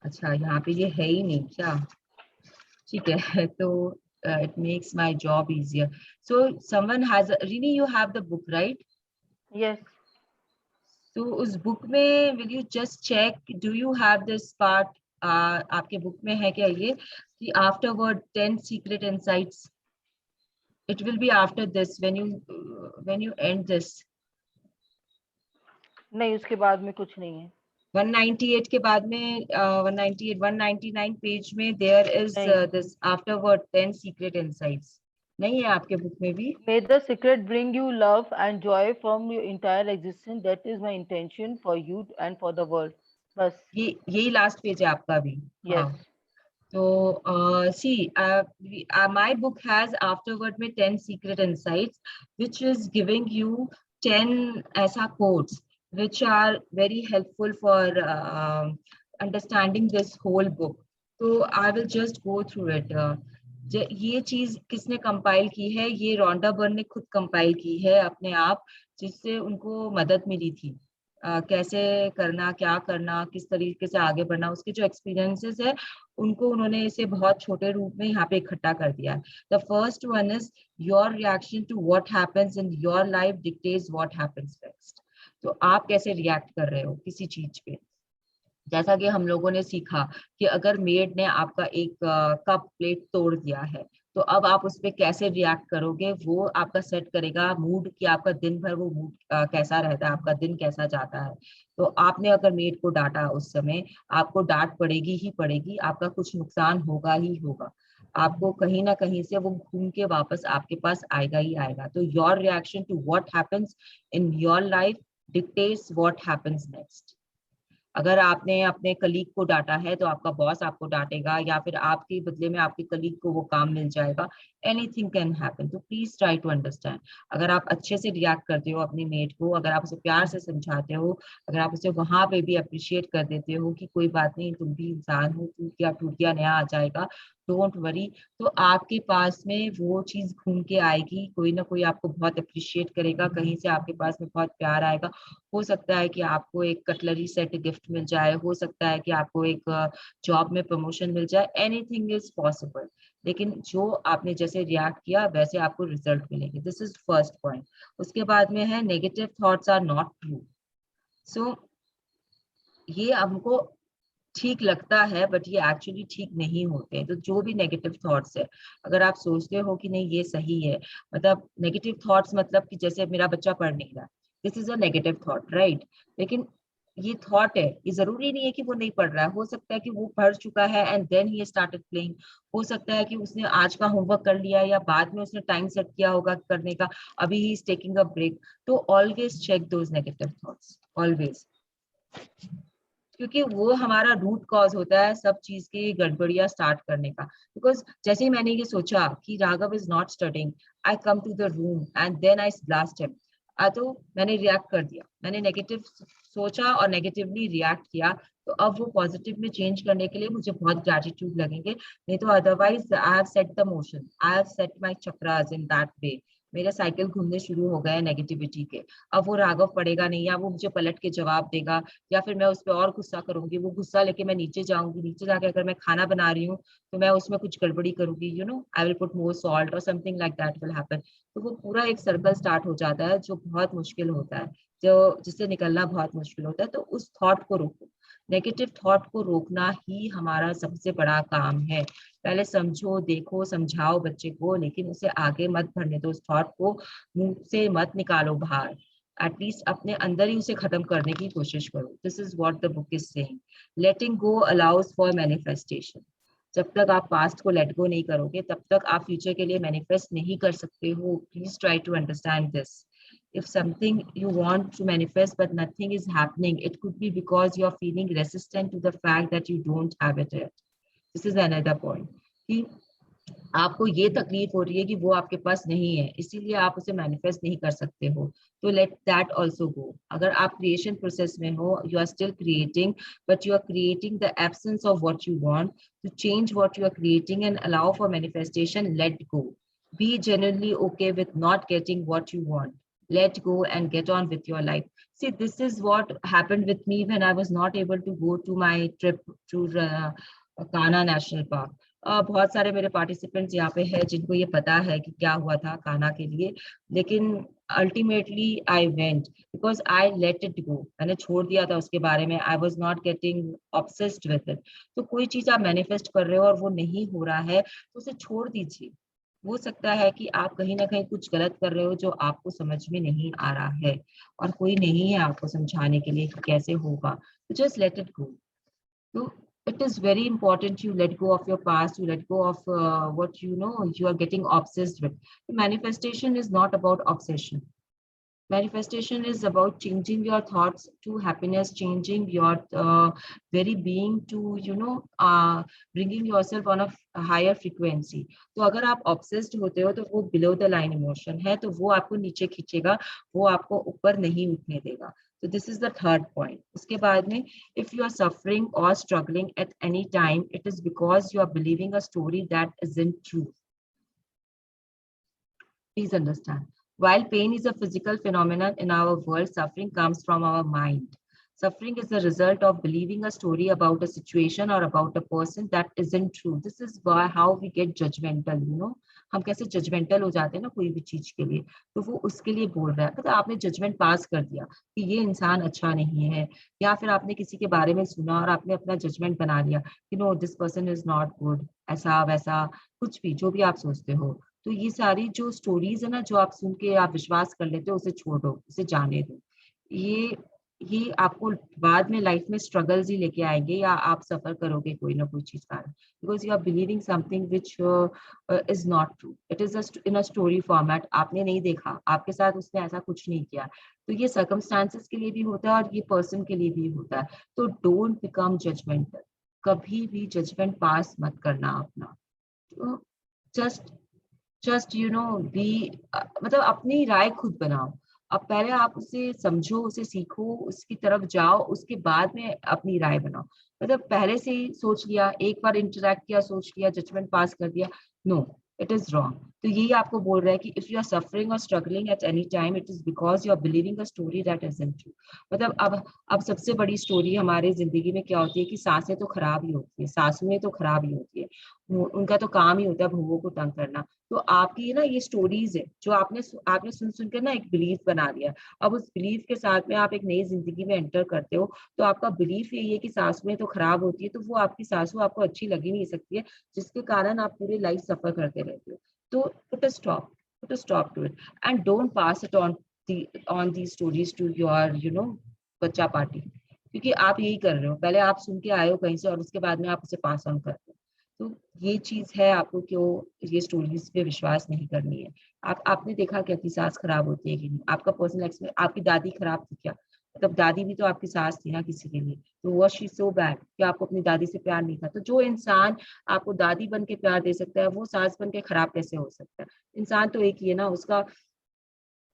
अच्छा यहाँ पे ये है ही नहीं क्या? ठीक है। तो it makes my job easier. So someone has, Rini you have the book right? Yes. तो उस बुक में will you just check, do you have this part? आपके बुक में है क्या ये कि afterward 10 secret insights? It will be after this when you end this। नहीं, उसके बाद में कुछ नहीं है। 198 के बाद में 198 199 पेज में देयर इज नहीं। This afterward 10 secret insights. नहीं है आपके बुक में भी? May the secret bring you love and joy from your entire existence. That is my intention for you and for the world. बस। ये यही लास्ट पेज है आपका भी? हाँ। Yes. तो सी my book has afterward में 10 secret insights which is giving you 10 ऐसा quotes which are very helpful for understanding this whole book। तो I will just go through it। ये चीज किसने कंपाइल की है? ये रोंडा बर्न ने खुद कंपाइल की है अपने आप, जिससे उनको मदद मिली थी। कैसे करना, क्या करना, किस तरीके से आगे बढ़ना, उसके जो एक्सपीरियंसेस है उनको उन्होंने इसे बहुत छोटे रूप में यहाँ पे इकट्ठा कर दिया है। The first one is your reaction to what happens in your life dictates what happens next. तो आप कैसे रिएक्ट कर रहे हो किसी चीज पे। जैसा कि हम लोगों ने सीखा कि अगर मेड ने आपका एक कप प्लेट तोड़ दिया है, तो अब आप उस पे कैसे रिएक्ट करोगे, वो आपका सेट करेगा मूड कि आपका दिन भर वो मूड कैसा रहता है, आपका दिन कैसा जाता है। तो आपने अगर मेड को डांटा उस समय, आपको डांट पड़ेगी ही पड़ेगी, आपका कुछ नुकसान होगा ही होगा, आपको कहीं ना कहीं से वो घूम के वापस आपके पास आएगा ही आएगा। तो your reaction to what happens in your life dictates what happens next. अगर आपने अपने कलीग को डांटा है तो आपका बॉस आपको डांटेगा, या फिर आपके बदले में आपके कलीग को वो काम मिल जाएगा। Anything can happen. तो प्लीज ट्राई टू अंडरस्टैंड। अगर आप अच्छे से रिएक्ट करते हो अपनी मेट को, अगर आप उसे प्यार से समझाते हो, अगर आप उसे वहां पे भी अप्रिशिएट कर देते हो कि कोई बात नहीं, तुम भी इंसान हो, टूट गया नया आ जाएगा, डोंट वरी, तो आपके पास में वो चीज घूम के आएगी। कोई ना कोई आपको बहुत अप्रिशिएट करेगा, कहीं से आपके पास में बहुत प्यार आएगा। हो सकता है कि आपको एक कटलरी सेट गिफ्ट मिल जाए, हो सकता है कि आपको एक जॉब में प्रमोशन मिल जाए, एनीथिंग इज पॉसिबल। लेकिन जो आपने जैसे रिएक्ट किया वैसे आपको रिजल्ट मिलेंगे। This is first point. उसके बाद में है negative thoughts are not true. So ये हमको ठीक लगता है बट ये एक्चुअली ठीक नहीं होते हैं। तो जो भी नेगेटिव थॉट्स है, अगर आप सोचते हो कि नहीं ये सही है, मतलब नेगेटिव थॉट्स मतलब कि जैसे मेरा बच्चा पढ़ नहीं रहा, this is a negative thought, right. लेकिन ये थॉट है, ये जरूरी नहीं है कि वो नहीं पढ़ रहा है। हो सकता है कि वो पढ़ चुका है and then he started playing. हो सकता है कि उसने आज का होमवर्क कर लिया या बाद में उसने टाइम सेट किया होगा करने का, अभी ही इज टेकिंग अ ब्रेक। तो always check those negative thoughts, always, क्योंकि वो हमारा रूट कॉज होता है सब चीज की गड़बड़ियां स्टार्ट करने का। बिकॉज जैसे ही मैंने ये सोचा कि Raghav is not studying, I come to the room and then I blast him. तो मैंने रिएक्ट कर दिया, मैंने नेगेटिव सोचा और नेगेटिवली रिएक्ट किया। तो अब वो पॉजिटिव में चेंज करने के लिए मुझे बहुत ग्रेटिट्यूड लगेंगे। नहीं तो otherwise I have set the motion, I have set my chakras in that way. मेरे साइकिल घूमने शुरू हो गए नेगेटिविटी के। अब वो राघव पढ़ेगा नहीं, या वो मुझे पलट के जवाब देगा, या फिर मैं उस पर और गुस्सा करूंगी, वो गुस्सा लेके मैं नीचे जाऊंगी, नीचे जाके अगर मैं खाना बना रही हूँ तो मैं उसमें कुछ गड़बड़ी करूंगी, I will put more salt और something like that will happen. तो वो पूरा एक सर्कल स्टार्ट हो जाता है जो बहुत मुश्किल होता है, जो जिससे निकलना बहुत मुश्किल होता है। तो उस थॉट को रोको, नेगेटिव थॉट को रोकना ही हमारा सबसे बड़ा काम है। पहले समझो, देखो, समझाओ बच्चे को, लेकिन उसे आगे मत बढ़ने दो, उस थॉट को मुंह से मत निकालो बाहर। एटलीस्ट अपने अंदर ही उसे खत्म करने की कोशिश करो। This is what the book is saying. Letting go allows for manifestation. जब तक आप पास्ट को लेट गो नहीं करोगे तब तक आप फ्यूचर के लिए मैनिफेस्ट नहीं कर सकते हो। Please try to understand this. If something you want to manifest but nothing is happening, it could be because you are feeling resistant to the fact that you don't have it yet. This is another point कि आपको ये तकलीफ हो रही है कि वो आपके पास नहीं है, इसीलिए आप उसे मैनिफेस्ट नहीं कर सकते हो। तो लेट दैट ऑल्सो गो। अगर आप क्रिएशन प्रोसेस में हो, you are still creating, but you are creating the absence of what you want, to change what you are creating and allow for manifestation. Let go, be genuinely okay with not getting what you want. Let go and get on with your life. See, this is what happened with me when I was not able to go to my trip to Kana National Park. बहुत सारे मेरे participants यहाँ पे हैं जिनको ये पता है कि क्या हुआ था कान्हा के लिए, लेकिन ultimately I went because I let it go. मैंने छोड़ दिया था उसके बारे में। I was not getting obsessed with it. तो कोई चीज आप मैनिफेस्ट कर रहे हो और वो नहीं हो रहा है तो उसे छोड़ दीजिए। हो सकता है कि आप कहीं ना कहीं कुछ गलत कर रहे हो जो आपको समझ में नहीं आ रहा है, और कोई नहीं है आपको समझाने के लिए कि कैसे होगा। तो just let it go. So it is very important you let go of your past, you let go of what you know you are getting obsessed with. Manifestation is not about obsession. Manifestation is about changing your thoughts to happiness, changing your very being to bringing yourself on a higher frequency. तो अगर आप obsessed होते हो तो वो below the line emotion है, तो वो आपको नीचे खींचेगा, वो आपको ऊपर नहीं उठने देगा। So this is the third point. उसके बाद में, if you are suffering or struggling at any time, it is because you are believing a story that isn't true. Please understand. While pain is a physical phenomenon in our world, suffering comes from our mind. Suffering is the result of believing a story about a situation or about a person that isn't true. This is why how we get judgmental, you know. हम कैसे judgemental हो जाते हैं ना कोई भी चीज के लिए, तो वो उसके लिए बोल रहा है। मतलब आपने जजमेंट पास कर दिया कि ये इंसान अच्छा नहीं है, या फिर आपने किसी के बारे में सुना और आपने अपना जजमेंट बना लिया कि no this person is not good, ऐसा वैसा कुछ भी जो भी आप सोचते हो। तो ये सारी जो स्टोरीज है ना, जो आप सुन के आप विश्वास कर लेते हो, उसे छोड़ो, उसे जाने दो। ये ये आपको बाद में लाइफ में स्ट्रगल्स ही लेके आएंगे, या आप सफर करोगे कोई ना कोई चीज कारण, because you are believing something which is not true. It is in a story format, आपने नहीं देखा, आपके साथ उसने ऐसा कुछ नहीं किया। तो ये सर्कमस्टांसेस के लिए भी होता है और ये पर्सन के लिए भी होता है। तो डोंट बिकम जजमेंटल, कभी भी जजमेंट पास मत करना अपना। तो just just you know be, मतलब अपनी राय खुद बनाओ। अब पहले आप उसे समझो, उसे सीखो, उसकी तरफ जाओ, उसके बाद में अपनी राय बनाओ। मतलब पहले से ही सोच लिया, एक बार इंटरेक्ट किया, सोच लिया, जजमेंट पास कर दिया, नो, इट इज रॉन्ग। तो यही आपको बोल रहा है कि इफ यू आर सफरिंग और struggling at any time, it is because you are believing a story that isn't true. मतलब अब सबसे बड़ी स्टोरी हमारी जिंदगी में क्या होती है कि सासें तो खराब ही होती है, सासुएं तो खराब ही होती है, उनका तो काम ही होता है बहुओं को तंग करना। तो आपकी ना ये स्टोरीज है जो आपने सुन सुन कर ना एक बिलीफ बना लिया। अब उस बिलीफ के साथ में आप एक नई जिंदगी में एंटर करते हो, तो आपका बिलीफ यही है कि सासुएं तो खराब होती है, तो वो आपकी सासू आपको अच्छी लगी नहीं सकती है, जिसके कारण आप पूरी लाइफ सफर करते रहते हो। तो put a stop to it, and don't pass it on the stories to your you know बच्चा पार्टी, क्योंकि आप यही कर रहे हो, पहले आप सुन के आए हो कहीं से और उसके बाद में आप उसे पास ऑन करते हो। तो ये चीज है, आपको क्यों ये स्टोरीज पे विश्वास नहीं करनी है। आपने देखा क्या कि सास खराब होती है कि नहीं, आपका पर्सनल एक्सपीरियंस, आपकी दादी खराब थी क्या? मतलब दादी भी तो आपकी सास थी ना किसी के लिए, तो वॉज शी सो बैड कि आपको अपनी दादी से प्यार नहीं था? तो जो इंसान आपको दादी बन के प्यार दे सकता है, वो सास बन के खराब कैसे हो सकता है? इंसान तो एक ही है ना, उसका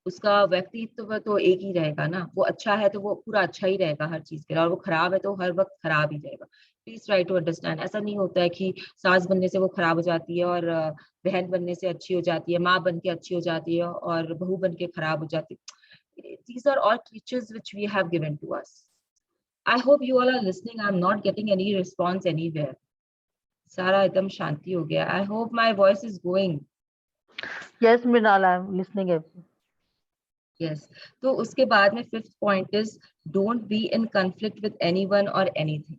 उसका व्यक्तित्व तो एक ही रहेगा ना। वो अच्छा है तो वो पूरा अच्छा ही रहेगा हर चीज के लिए, और वो खराब है तो हर वक्त खराब ही रहेगा। Please try to understand. ऐसा नहीं होता है कि सास बनने से वो खराब हो जाती है और बहन बनने से अच्छी हो जाती है, माँ बन के अच्छी हो जाती है और बहू बन के खराब हो जाती है। These are all creatures which we have given to us. I hope you all are listening. I'm not getting any response anywhere. सारा एकदम शांति हो गया। I hope my voice is going. Yes, Mrinal, I'm listening. Yes. तो उसके बाद में fifth point is don't be in conflict with anyone और anything.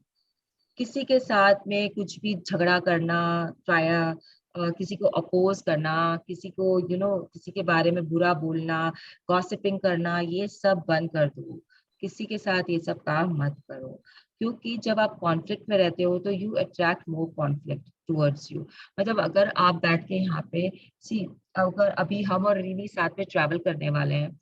किसी के साथ में कुछ भी झगड़ा करना, प्राया किसी को अपोज करना, किसी को किसी के बारे में बुरा बोलना, गॉसिपिंग करना, ये सब बंद कर दो। किसी के साथ ये सब काम मत करो, क्योंकि जब आप कॉन्फ्लिक्ट में रहते हो तो you attract more conflict towards you. मतलब अगर आप बैठ के यहाँ पे सी, अगर अभी हम और रीवी साथ में ट्रैवल करने वाले हैं,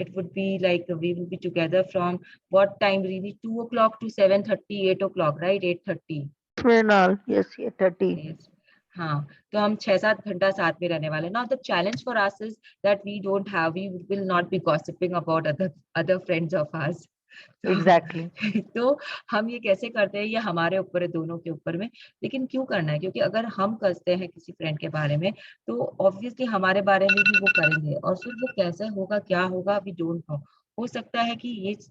it would be like we will be together from what time really, 2 o'clock to 7:30, 8 o'clock, right? 8:30. Mrinal, yes, yes, 30. Yes. हाँ, तो हम 6-7 घंटा साथ में रहने वाले ना। The challenge for us is that we will not be gossiping about other friends of us. Exactly. तो हम ये कैसे करते हैं, ये हमारे ऊपर है, दोनों के ऊपर में। लेकिन क्यों करना है? क्योंकि अगर हम करते हैं किसी फ्रेंड के बारे में, तो ऑब्वियसली हमारे बारे में भी वो करेंगे, और फिर वो कैसे होगा, क्या होगा, वी डोंट नो। हो सकता है कि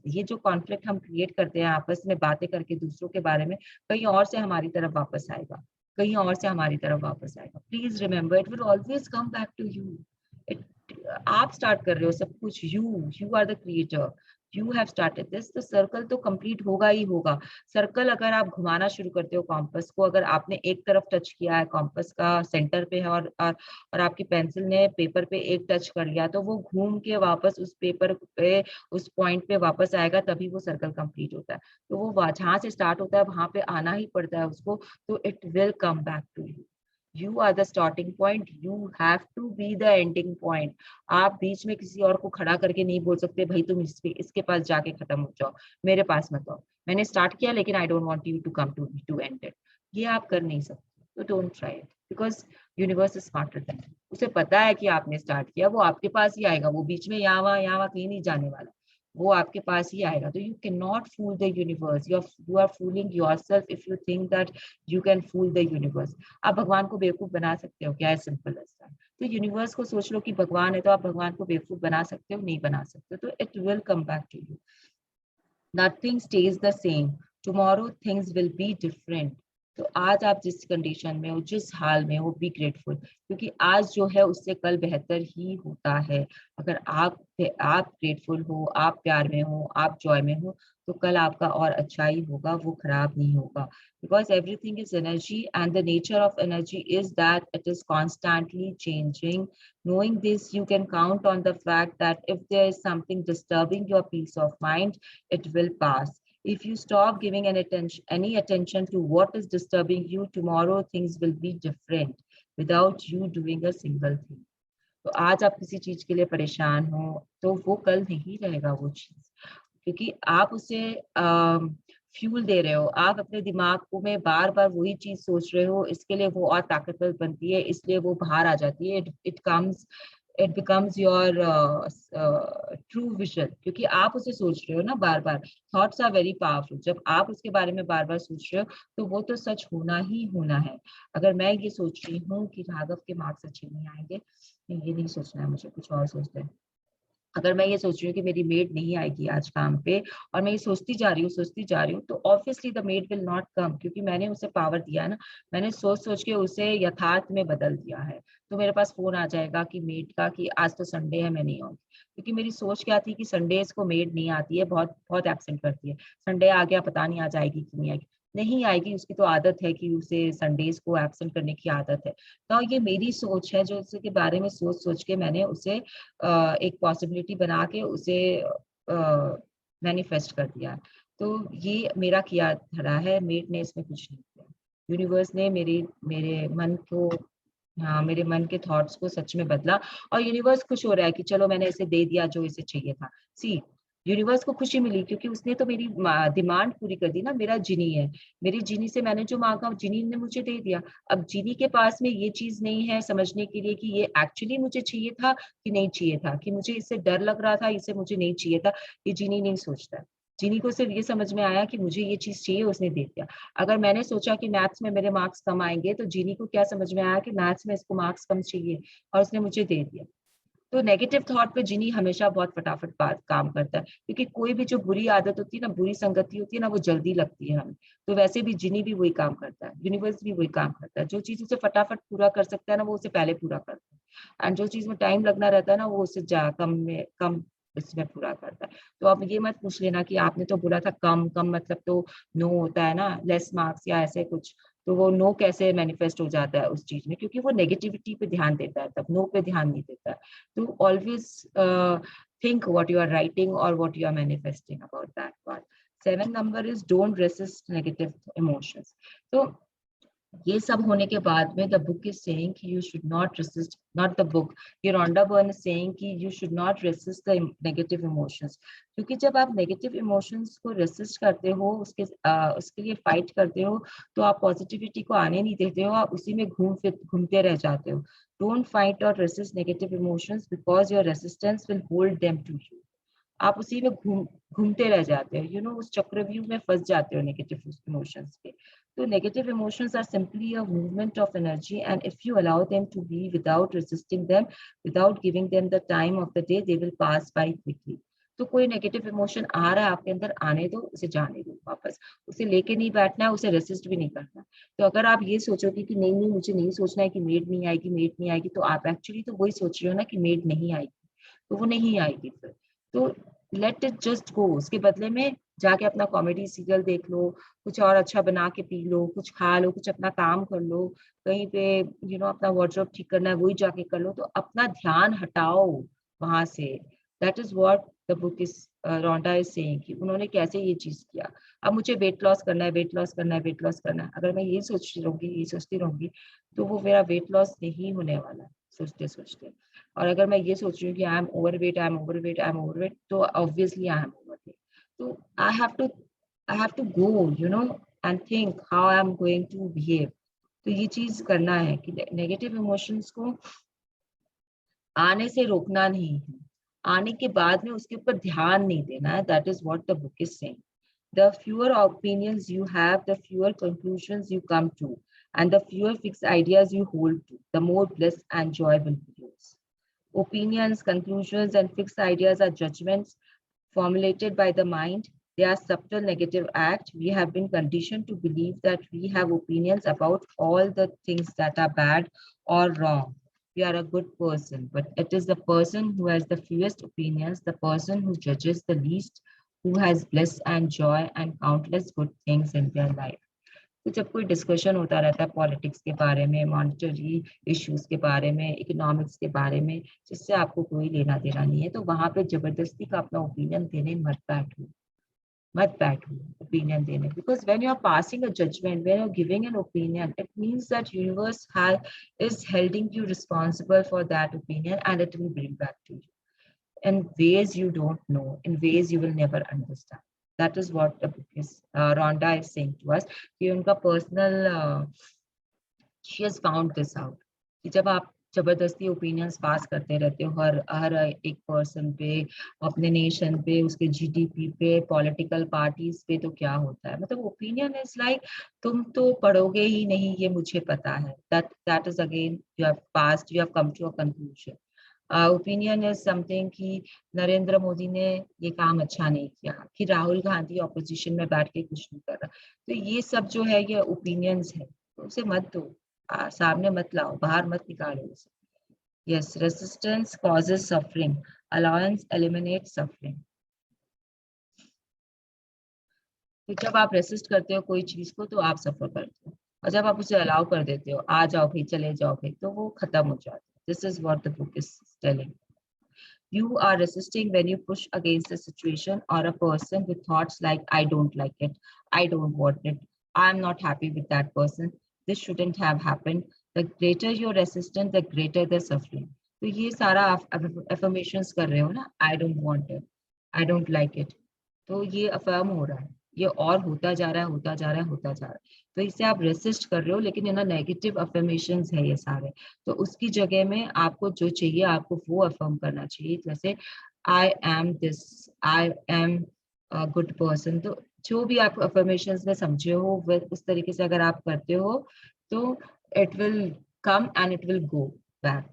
ये जो कॉन्फ्लिक्ट हम क्रिएट करते हैं आपस में बातें करके दूसरों के बारे में, कहीं और से हमारी तरफ वापस आएगा, कहीं और से हमारी तरफ वापस आएगा। Please remember, it will always come back to you. It आप स्टार्ट कर रहे हो सब कुछ, you are the creator, you have started this. तो सर्कल तो कंप्लीट होगा ही होगा। सर्कल अगर आप घुमाना शुरू करते हो कॉम्पस को, अगर आपने एक तरफ टच किया है, कॉम्पस का सेंटर पे है, और आपकी पेंसिल ने पेपर पे एक टच कर लिया, तो वो घूम के वापस उस पेपर पे, उस पॉइंट पे वापस आएगा, तभी वो सर्कल कंप्लीट होता है। तो वो जहां से स्टार्ट होता है वहां पे आना ही पड़ता है उसको। तो it will come back to you. You are the starting point, you have to be the ending point. आप बीच में किसी और को खड़ा करके नहीं बोल सकते, भाई तुम इसके पास जाके खत्म हो जाओ, मेरे पास मत आओ, मैंने स्टार्ट किया लेकिन I don't want you to come to end it. ये आप कर नहीं सकते। तो don't try it, because universe is smarter than. उसे पता है कि आपने स्टार्ट किया, वो आपके पास ही आएगा, वो बीच में यहाँ वहां कहीं नहीं जाने वाला, वो आपके पास ही आएगा। तो you can not fool the universe, you are fooling yourself if you think that you can fool the universe. आप भगवान को बेवकूफ बना सकते हो क्या? सिंपल ऐसा। तो यूनिवर्स को सोच लो कि भगवान है, तो आप भगवान को बेवकूफ बना सकते हो? नहीं बना सकते। तो it will come back to you. nothing stays the same. Tomorrow things will be different. तो आज आप जिस कंडीशन में हो, जिस हाल में हो, बी ग्रेटफुल, क्योंकि आज जो है उससे कल बेहतर ही होता है। अगर आप ग्रेटफुल हो, आप प्यार में हो, आप जॉय में हो, तो कल आपका और अच्छा ही होगा, वो खराब नहीं होगा। Because everything is energy, and the nature of energy is that it is constantly changing. Knowing this, you can count on the fact that if there is something disturbing your peace of mind, it will pass. If you stop giving any attention to what is disturbing you, tomorrow things will be different without you doing a single thing. तो आज आप किसी चीज के लिए परेशान हो, तो वो कल नहीं रहेगा वो चीज, क्योंकि आप उसे फ्यूल दे रहे हो। आप अपने दिमाग को में बार बार वही चीज सोच रहे हो, इसके लिए वो और ताकतवर बनती है, इसलिए वो बाहर आ जाती है। It becomes your true vision, क्योंकि आप उसे सोच रहे हो ना बार बार। Thoughts are very powerful. जब आप उसके बारे में बार बार सोच रहे हो, तो वो तो सच होना ही होना है। अगर मैं ये सोच रही हूँ कि राघव के मार्क्स अच्छे नहीं आएंगे, ये नहीं सोचना है मुझे, कुछ और सोचते हैं। अगर मैं ये सोच रही हूँ कि मेरी मेड नहीं आएगी आज काम पे, और मैं ये सोचती जा रही हूँ, तो obviously the made will not कम, क्योंकि मैंने उसे पावर दिया है ना। मैंने सोच सोच के उसे यथार्थ में बदल दिया है। तो मेरे पास फोन आ जाएगा कि मेड का, कि आज तो संडे है, मैं नहीं आऊंगी। क्योंकि मेरी सोच क्या थी कि संडेज को मेड नहीं आती है, बहुत बहुत एब्सेंट करती है। संडे आ गया, पता नहीं आ जाएगी कि नहीं आएगी। नहीं आएगी, उसकी तो आदत है कि उसे संडेज को एब्सेंट करने की आदत है। तो ये मेरी सोच है, जो उसके बारे में सोच सोच के मैंने उसे एक पॉसिबिलिटी बना के उसे मैनिफेस्ट कर दिया। तो ये मेरा किया धरा है, मेड ने इसमें कुछ नहीं किया। यूनिवर्स ने मेरे मन को, हाँ, मेरे मन के थॉट्स को सच में बदला, और यूनिवर्स खुश हो रहा है कि चलो मैंने इसे दे दिया जो इसे चाहिए था। सी, यूनिवर्स को खुशी मिली, क्योंकि उसने तो मेरी डिमांड पूरी कर दी ना। मेरा जिनी है, मेरी जिनी से मैंने जो मांगा, जिनी ने मुझे दे दिया। अब जिनी के पास में ये चीज नहीं है समझने के लिए कि ये एक्चुअली मुझे चाहिए था कि नहीं चाहिए था, कि मुझे इससे डर लग रहा था, इसे मुझे नहीं चाहिए था। ये जिनी नहीं सोचता। जिनी को सिर्फ ये समझ में आया कि मुझे ये चीज चाहिए, उसने दे दिया। अगर मैंने सोचा कि मैथ्स में मेरे मार्क्स कम आएंगे, तो जिनी को क्या समझ में आया कि मैथ्स में इसको मार्क्स कम चाहिए, और उसने मुझे दे दिया। तो नेगेटिव थॉट पे जिनी हमेशा बहुत फटाफट काम करता है, क्योंकि कोई भी जो बुरी आदत होती है ना, बुरी संगति होती है ना, वो जल्दी लगती है हमें। तो वैसे भी जिनी भी वही काम करता है, यूनिवर्स भी वही काम करता है। जो चीज उसे फटाफट पूरा कर सकता है ना, वो उसे पहले पूरा करता है। एंड जो चीज में टाइम लगना रहता है ना, वो उसे कम इसमें पूरा करता है। तो अब ये मत पूछ लेना कि आपने तो बोला था कम कम, मतलब तो नो होता है ना, लेस मार्क्स या ऐसे कुछ। तो वो नो कैसे मैनिफेस्ट हो जाता है उस चीज में, क्योंकि वो नेगेटिविटी पे ध्यान देता है, तब नो पे ध्यान नहीं देता है। to always think what you are writing or what you are manifesting about that part. Seven number is don't resist negative emotions. So ये सब होने के बाद में द बुक इज सेइंग कि you should not resist, not the book, ये Rhonda Byrne is saying कि you should not resist the negative emotions. क्योंकि जब आप नेगेटिव इमोशंस को रेसिस्ट करते हो, उसके लिए फाइट करते हो, तो आप पॉजिटिविटी को आने नहीं देते हो, आप उसी में घूमते रह जाते हो। डोंट फाइट और resist negative emotions, because your resistance will hold them to you. आप उसी में घूमते रह जाते हो, उस चक्रव्यूह में फंस जाते हो नेगेटिव इमोशंस के। तो negative emotions are simply a movement of energy, and if you allow them to be without resisting them, without giving them the time of the day, they will pass by quickly. तो कोई negative emotion आ रहा है आपके अंदर, आने दो, उसे जाने दो वापस। उसे लेके नहीं बैठना है, उसे रेसिस्ट भी नहीं करना। तो अगर आप ये सोचोगे कि नहीं नहीं, मुझे नहीं सोचना है कि मेड नहीं आएगी, मेड नहीं आएगी, तो आप एक्चुअली तो वही सोच रहे हो ना कि मेड नहीं आएगी, तो वो नहीं आएगी फिर। तो लेट इट जस्ट गो। उसके बदले में जाके अपना कॉमेडी सीरियल देख लो, कुछ और अच्छा बना के पी लो, कुछ खा लो, कुछ अपना काम कर लो, कहीं पे अपना वार्डरोब ठीक करना है वही जाके कर लो। तो अपना ध्यान हटाओ वहां से। That is what the book is, Rhonda is saying कि उन्होंने कैसे ये चीज किया। अब मुझे वेट लॉस करना है, वेट लॉस करना है, वेट लॉस करना है। अगर मैं ये सोचती रहूंगी, तो वो मेरा वेट लॉस नहीं होने वाला है सोचते सोचते। और अगर मैं ये सोच रही हूँ कि I am overweight, I am overweight, I am overweight, तो ऑब्वियसली आई एम ओवरवेट। तो I have to go and think how I am going to behave. तो ये चीज करना है कि नेगेटिव इमोशंस को आने से रोकना नहीं है, आने के बाद में उसके ऊपर ध्यान नहीं देना है। That is what the book is saying. The fewer opinions you have, the fewer conclusions you come to, and the fewer fixed ideas you hold to, the more bliss and joy will be yours. Opinions, conclusions, and fixed ideas are judgments formulated by the mind. They are subtle negative acts. We have been conditioned to believe that we have opinions about all the things that are bad or wrong. We are a good person, but it is the person who has the fewest opinions, the person who judges the least, who has bliss and joy and countless good things in their life. तो जब कोई discussion होता रहता है politics के बारे में, monetary issues के बारे में, इकोनॉमिक्स के बारे में, जिससे आपको कोई लेना देना नहीं है, तो वहां पे जबरदस्ती का अपना ओपिनियन देने मत बैठो ओपिनियन देने, because when you are passing a judgment, when you're giving an opinion, it means that universe is holding you responsible for that opinion, and it will bring back to you in ways you don't know, in ways you will never understand. That is what the book is, Rhonda is saying to us. कि उनका personal, she has found this out कि जब आप जबरदस्ती opinions पास करते रहते हो हर एक पर्सन पे, अपने नेशन पे, उसके जीडीपी पे, पॉलिटिकल पार्टीज पे, तो क्या होता है, मतलब ओपिनियन इज लाइक तुम तो पढ़ोगे ही नहीं, ये मुझे पता है, that is again you have passed, you have come to a conclusion. Opinion is something कि नरेंद्र मोदी ने ये काम अच्छा नहीं किया, कि राहुल गांधी ऑपोजिशन में बैठ के कुछ नहीं कर रहा, तो ये सब जो है ये ओपिनियंस है, तो उसे मत दो, सामने मत लाओ, बाहर मत निकालो उसे. Yes, resistance causes suffering, allowance eliminate suffering. तो जब आप रेसिस्ट करते हो कोई चीज को तो आप सफर करते हो, और जब आप उसे अलाउ कर देते हो, आ जाओ भाई, चले जाओ भाई, तो वो खत्म हो जाता है. This is what the book is telling. You are resisting when you push against a situation or a person with thoughts like, I don't like it, I don't want it, I'm not happy with that person, this shouldn't have happened. The greater your resistance, the greater the suffering. तो ये सारा affirmations कर रहे हो ना, I don't want it, I don't like it, तो ये affirm हो रहा है, ये और होता जा रहा है, होता जा रहा है, होता जा रहा है. तो इसे आप रेसिस्ट कर रहे हो, लेकिन ये ना नेगेटिव अफर्मेशंस है ये सारे. तो उसकी जगह में आपको जो चाहिए, आपको वो अफर्म करना चाहिए, जैसे I am this, I am a good person. तो जो भी आप अफर्मेशंस में समझे हो, वो उस तरीके से अगर आप करते हो, तो it will come and it will go back.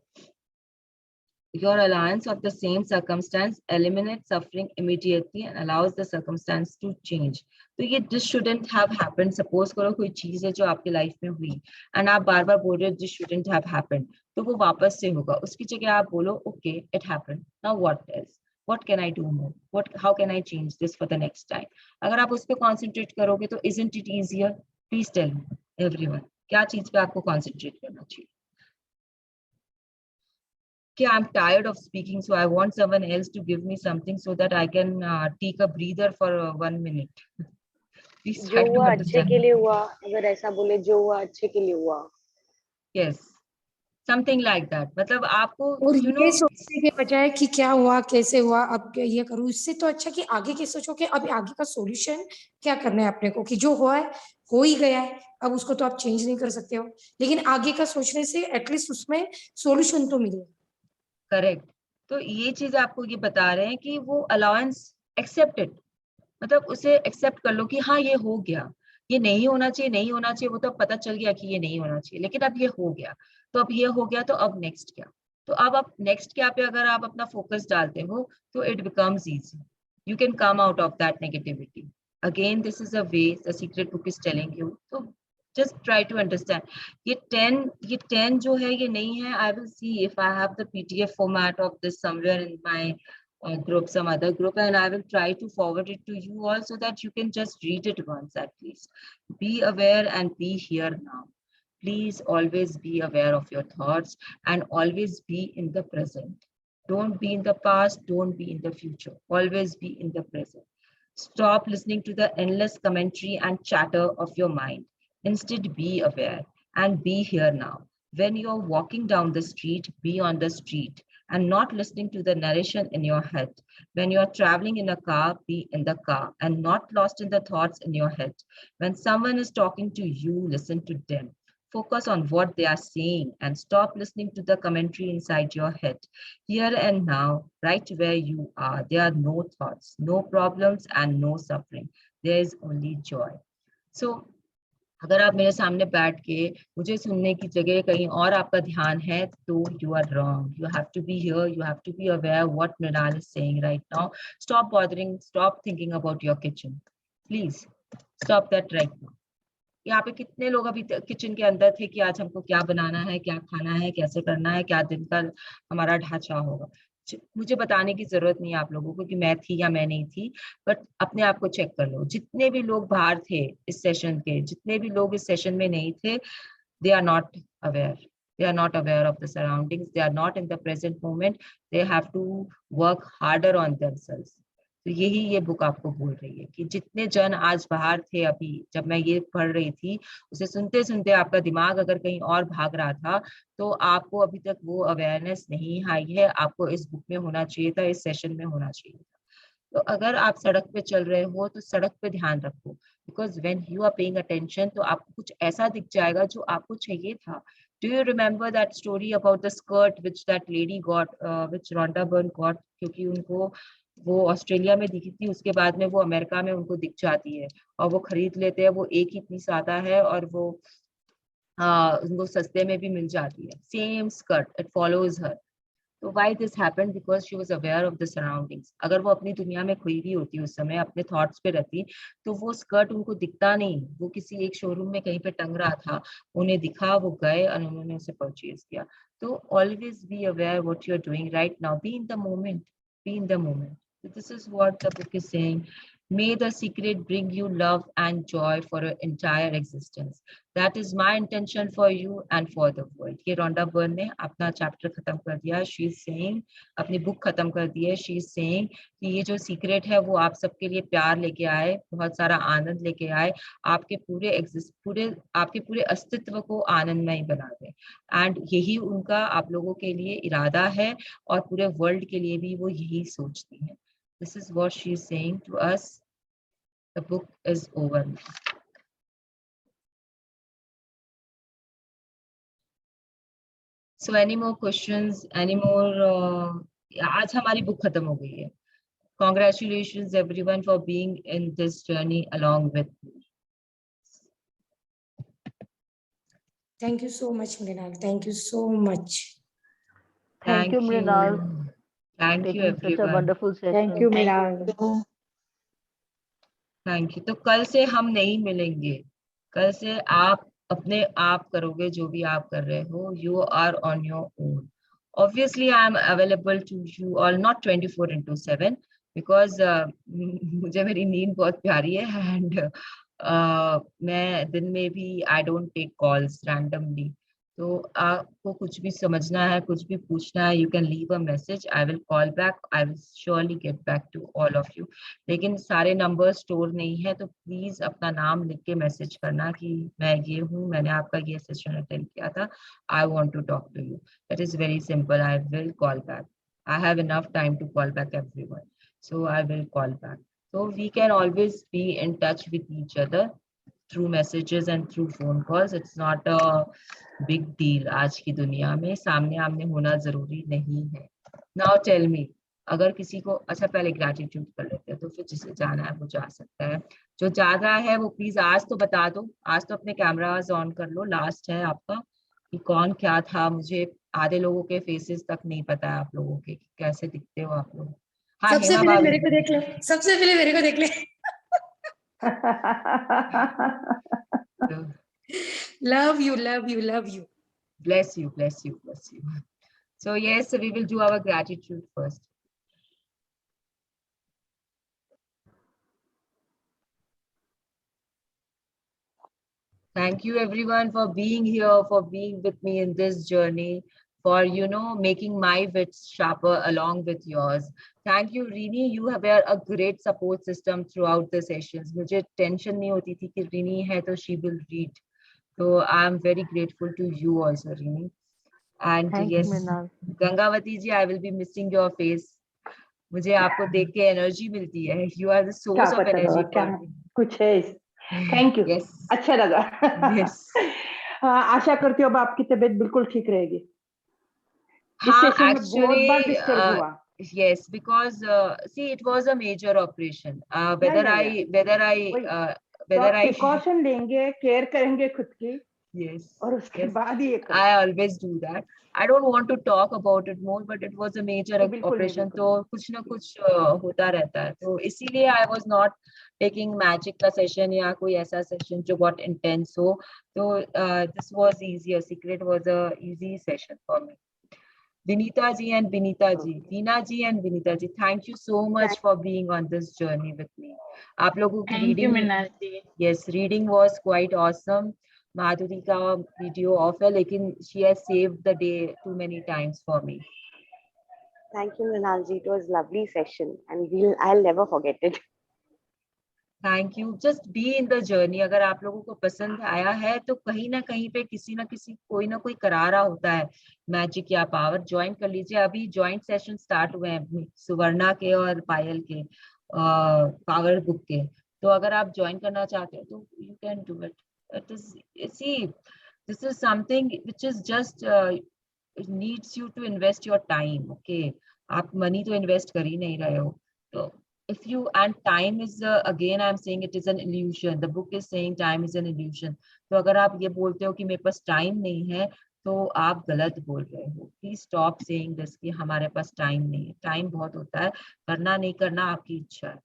Your allowance of the same circumstance eliminates suffering immediately and allows the circumstance to change. तो ये this shouldn't have happened. Suppose करो कोई चीज है जो आपकी लाइफ में हुई, and आप बार बार बोल रहे हो this shouldn't have happened, तो वो वापस से होगा. उसकी जगह आप बोलो okay, it happened. Now what else? What can I do more? How can I change this for the next time? अगर आप उस पर concentrate करोगे तो isn't it easier? Please tell me, everyone, क्या चीज पे आपको concentrate करना चाहिए? Okay, I'm tired of speaking, so I want someone else to give me something so that I can take a breather for 1 minute. Please जो try to हुआ अच्छे understand. के लिए हुआ, अगर ऐसा बोले जो हुआ अच्छे के लिए हुआ. Yes, something like that. मतलब आपको और you ये know, सोचने के बजाय कि क्या हुआ, कैसे हुआ, अब ये करूँ, इससे तो अच्छा कि आगे की सोचो कि अब आगे का सॉल्यूशन क्या करना है अपने को, कि जो हुआ है हो ही गया है, अब उसको तो आप चेंज नहीं कर सकते हो, लेकिन आगे का सोचने से एटलीस्ट उसमें सॉल्यूशन तो मिले. करेक्ट. तो ये चीज आपको ये बता रहे हैं कि वो अलाउंस एक्सेप्टेड, मतलब उसे एक्सेप्ट कर लो कि हाँ ये हो गया, ये नहीं होना चाहिए, नहीं होना चाहिए, वो तो पता चल गया कि ये नहीं होना चाहिए, लेकिन अब ये हो गया, तो अब ये हो गया, तो अब नेक्स्ट क्या. तो अब आप नेक्स्ट क्या पे अगर आप अपना फोकस डालते हो, तो it becomes easy, you can come out of that negativity. Again this is a way the secret book is telling you. तो just try to understand. ये 10 जो है ये नहीं है. I will see if I have the PDF format of this somewhere in my group, some other group, and I will try to forward it to you all so that you can just read it once at least. Be aware and be here now. Please always be aware of your thoughts and always be in the present. Don't be in the past, don't be in the future. Always be in the present. Stop listening to the endless commentary and chatter of your mind. Instead, be aware and be here now. When you're walking down the street, be on the street and not listening to the narration in your head. When you're traveling in a car, be in the car and not lost in the thoughts in your head. When someone is talking to you, listen to them. Focus on what they are saying and stop listening to the commentary inside your head. Here and now, right where you are, there are no thoughts, no problems, and no suffering. There is only joy. So, अगर आप मेरे सामने बैठ के मुझे सुनने की जगह कहीं और आपका ध्यान है तो you are wrong. You have to be here, you have to be aware what Mrinal is saying right now. Stop bothering, stop thinking about your kitchen, please stop that right now. यहाँ पे कितने लोग अभी किचन के अंदर थे कि आज हमको क्या बनाना है, क्या खाना है, कैसे करना है, क्या दिन का हमारा ढांचा होगा. मुझे बताने की जरूरत नहीं है आप लोगों को कि मैं थी या मैं नहीं थी, बट अपने आप को चेक कर लो. जितने भी लोग बाहर थे इस सेशन के, जितने भी लोग इस सेशन में नहीं थे, they are not aware. They are not aware of the surroundings. They are not in the present moment. They have to work harder on themselves. तो यही ये बुक आपको बोल रही है कि जितने जन आज बाहर थे, अभी जब मैं ये पढ़ रही थी, उसे सुनते सुनते आपका दिमाग अगर कहीं और भाग रहा था, तो आपको अभी तक वो अवेयरनेस नहीं आई है. आपको इस बुक में होना चाहिए था, इस सेशन में होना चाहिए था. तो अगर आप सड़क पे चल रहे हो तो सड़क पे ध्यान रखो, because when you are paying attention तो आपको कुछ ऐसा दिख जाएगा जो आपको चाहिए था. Do you remember that story about the skirt which that lady got, which Rhonda Byrne got? क्योंकि उनको वो ऑस्ट्रेलिया में दिखी थी, उसके बाद में वो अमेरिका में उनको दिख जाती है और वो खरीद लेते हैं. वो एक ही पीस आता है और वो उनको सस्ते में भी मिल जाती है. सेम स्कर्ट, इट फॉलोज हर. तो why this happened? Because she was aware of the surroundings. अगर वो अपनी दुनिया में खोई हुई होती उस समय, अपने थॉट्स पे रहती, तो वो स्कर्ट उनको दिखता नहीं. वो किसी एक शोरूम में कहीं पे टंग रहा था, उन्हें दिखा, वो गए और उन्होंने उसे परचेज किया. तो always be aware what you are doing right now. Be in the moment, be in the moment. This is what the book is saying. May the secret bring you love and joy for your entire existence. That is my intention for you and for the world. ये Rhonda burn ने अपना chapter खत्म कर दिया. She is saying, अपनी book खत्म कर दी है. She is saying कि ये जो सीक्रेट है वो आप सबके लिए प्यार लेके आए, बहुत सारा आनंद लेके आए, आपके आपके पूरे अस्तित्व को आनंदमय बना दे. एंड यही उनका आप लोगों के लिए इरादा है और पूरे वर्ल्ड के लिए भी वो यही सोचती है. This is what she is saying to us. The book is over now. So any more questions? Any more? आज हमारी बुक खत्म हो गई है. Congratulations everyone for being in this journey along with me. Thank you so much, Mrinal. Thank you so much. Thank you, Mrinal, Thank you taking such a everyone. wonderful session. Thank you Mrinal. Thank you. तो कल से हम नहीं मिलेंगे. कल से आप अपने आप करोगे जो भी आप कर रहे हो. You are on your own. Obviously I am available to you all, not 24/7, because मुझे मेरी नींद बहुत प्यारी है. एंड मैं दिन में भी I don't take calls randomly. तो आपको कुछ भी समझना है, कुछ भी पूछना है, you can leave a message. I will call back. I will surely get back to all of you. लेकिन सारे नंबर स्टोर नहीं है, तो प्लीज अपना नाम लिख के मैसेज करना कि मैं ये हूँ, मैंने आपका ये सेशन अटेंड किया था, I want to talk to you. That is very simple. I will call back. I have enough time to call back everyone, so I will call back. So we can always be in touch with each other through messages and through phone calls. It's not a big deal. आज की दुनिया में सामने आमने होना जरूरी नहीं है. Now tell me, अगर किसी को, अच्छा पहले ग्रेटिट्यूड कर लेते हैं, तो फिर जिसे जाना है वो जा सकता है. जो जा रहा है वो प्लीज आज तो बता दो. आज तो अपने कैमरास ऑन कर लो. लास्ट है आपका कि कौन क्या था. मुझे आधे लोगों के फेसेस तक नहीं पता है आप लोगों के कि कैसे दिखते हो आप लोग. हाँ, सबसे हेमा पहले भाभी. मेरे को देख ले. सबसे पहले मेरे को देख ले. Love you, love you, love you. Bless you, bless you, bless you. So yes, we will do our gratitude first. Thank you everyone for being here, for being with me in this journey, for making my wits sharper along with yours. Thank you, Rini. You were a great support system throughout the sessions. मुझे tension नहीं होती थी कि Rini है तो she will read. So I am very grateful to you also, Rini. And Thank yes, you, Mrinal. Gangavati ji, I will be missing your face. मुझे आपको देख के एनर्जी मिलती है. You are the source क्या of पता energy था क्या for me. कुछ है. Thank you. Yes. अच्छा लगा. Yes. आशा करती हूँ अब आपकी तबीयत बिल्कुल ठीक रहेगी. इस हाँ, सेशन में बहुत बार डिस्टर्ब actually, हुआ. yes, because see, it was a major operation. Whether Yeah. I तो whether आप I प्रिकॉशन लेंगे, केयर करेंगे खुद की, yes और उसके yes बाद ही ये करो। I always do that. I don't want to talk about it more, but it was a major तो बिल्कुल नहीं, operation, बिल्कुल तो नहीं। कुछ ना कुछ होता रहता है, तो इसीलिए I was not taking magic का सेशन या कोई ऐसा सेशन जो बहुत intense हो, तो this was easier. Secret was a easy session for me. Vinita ji and Vinita ji, Veena ji and Vinita ji, thank you so much for being on this journey with me. आप लोगों की thank you reading, Mrinal ji. yes, reading was quite awesome. Madhuri का video of है, लेकिन she has saved the day too many times for me. Thank you, Mrinalji. It was lovely session, and I'll never forget it. Thank you, just be in the journey. अगर आप लोगों को पसंद आया है तो कहीं ना कहीं पे किसी ना किसी कोई ना कोई करा रहा होता है मैजिक या पावर। ज्वाइन कर लीजिए, अभी ज्वाइंट सेशन स्टार्ट हुए हैं सुवर्णा के और पायल के पावर बुक के, तो अगर आप ज्वाइन करना चाहते हो तो you can do it. It is see this is something which is just needs you to invest your time. Okay, आप मनी तो इन्वेस्ट कर ही नहीं रहे हो, तो if you, and time is again I'm saying it is an illusion, the book is saying time is an illusion। तो अगर आप ये बोलते हो कि मेरे पास टाइम नहीं है तो आप गलत बोल रहे हो। प्लीज स्टॉप सेइंग दिस कि हमारे पास टाइम नहीं है। टाइम बहुत होता है, करना नहीं करना आपकी इच्छा है।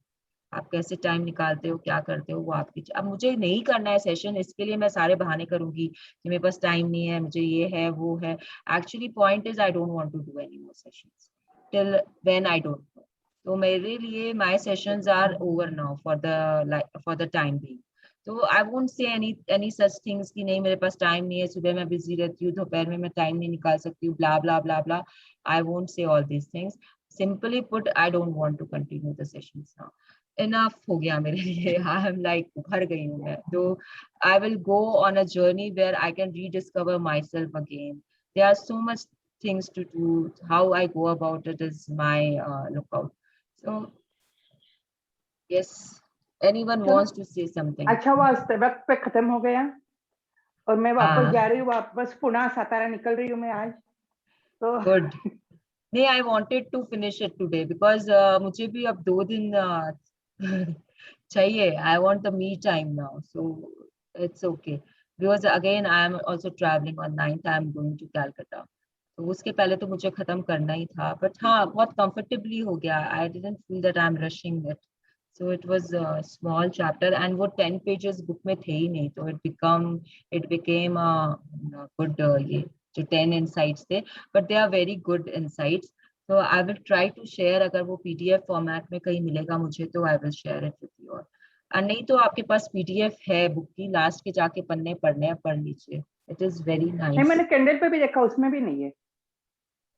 आप कैसे टाइम निकालते हो, क्या करते हो, वो आपकी इच्छा। अब मुझे नहीं करना है सेशन, इसके लिए मैं सारे बहाने करूंगी कि मेरे पास टाइम नहीं है, मुझे ये है वो है। Actually point is I don't want to do any more sessions till when I don't know. तो मेरे लिए my sessions are over now for the time being. तो I won't say any such things कि नहीं मेरे पास time नहीं है, सुबह मैं बिजी रहती हूँ, दोपहर में मैं टाइम नहीं निकाल सकती हूँ, blah blah blah blah. I won't say all these things. Simply put, I don't want to continue the sessions now. Enough हो गया मेरे लिए। आई एम लाइक भर गई हूँ मैं। तो I will go on a journey where I can rediscover myself again. There are so much things to do. How I go about it is my lookout. So yes, anyone चलो, wants to say something? अच्छा हुआ वक्त पे खत्म हो गया, और मैं वापस जा रही हूँ, वापस पुणे सातारा निकल रही हूँ मैं आज तो। Good. नहीं, I wanted to finish it today because मुझे भी अब 2 दिन चाहिए। I want the me time now, so it's okay. Because again I am also traveling on 9th. I am going to Calcutta. तो उसके पहले तो मुझे खत्म करना ही था, बट हाँ बहुत कंफर्टेबली हो गया। I didn't feel that I am rushing it, so it was small chapter and वो 10 पेजेस बुक में थे ही नहीं, तो इट बिकेम गुड ये जो 10 इनसाइट्स थे, but they are very good insights. तो I will try to share, अगर वो पीडीएफ फॉर्मेट में कहीं मिलेगा मुझे तो I will share it with you. और नहीं तो आपके पास पीडीएफ है बुक की, लास्ट के जाके पन्ने पढ़ने हैं, पढ़ लीजिए। इट इज वेरी नहीं, नाइस। मैंने कैंडल पे भी देखा, उसमें भी नहीं है।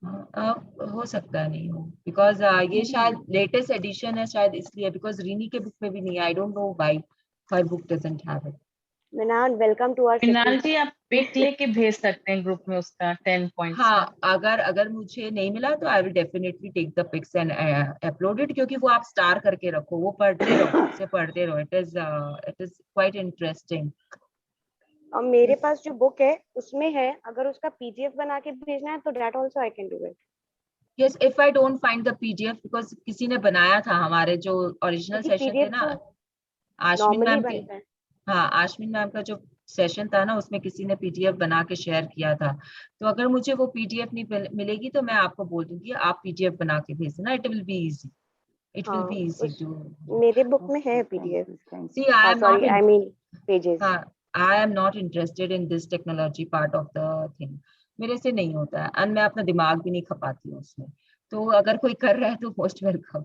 हो सकता है नहीं हो, बिकॉज ये शायद लेटेस्ट एडिशन है शायद, इसलिए। बिकॉज रीनी के बुक में भी नहीं है। I don't know why her book doesn't have it. Mrinal, welcome to our Mrinal second. जी आप पिक लेके भेज सकते हैं ग्रुप में उसका 10 पॉइंट्स का। हाँ, अगर मुझे नहीं मिला तो I will definitely take the pics and upload it, क्योंकि वो आप स्टार करके रखो, वो पढ़ते रहो, उसे पढ़ते रहो। It is quite interesting. और मेरे पास जो बुक है उसमें है, अगर उसका पीडीएफ बना के भेजना है तो that also I can do it. Yes, if I don't find the PDF, because किसी ने बनाया था हमारे जो ओरिजिनल क्योंकि सेशन थे पीडीएफ ना, तो आश्विन नॉर्मली मैम के। बनता है। हाँ, आश्विन मैम का जो सेशन था ना, उसमें किसी ने पीडीएफ बना के शेयर किया था। तो अगर मुझे वो पीडीएफ नहीं मिलेगी तो मैं आपको बोल दूंगी आप पीडीएफ बना के भेज देना। It will be easy, it will हाँ, बी इजी उस टू मेरे बुक में है PDF. See. I am not sorry, I mean pages. हाँ, I am not interested in this technology part of the thing. मेरे से नहीं होता है, एंड मैं अपना दिमाग भी नहीं खपाती हूँ उसमें। तो अगर कोई कर रहा है तो मोस्ट वेलकम,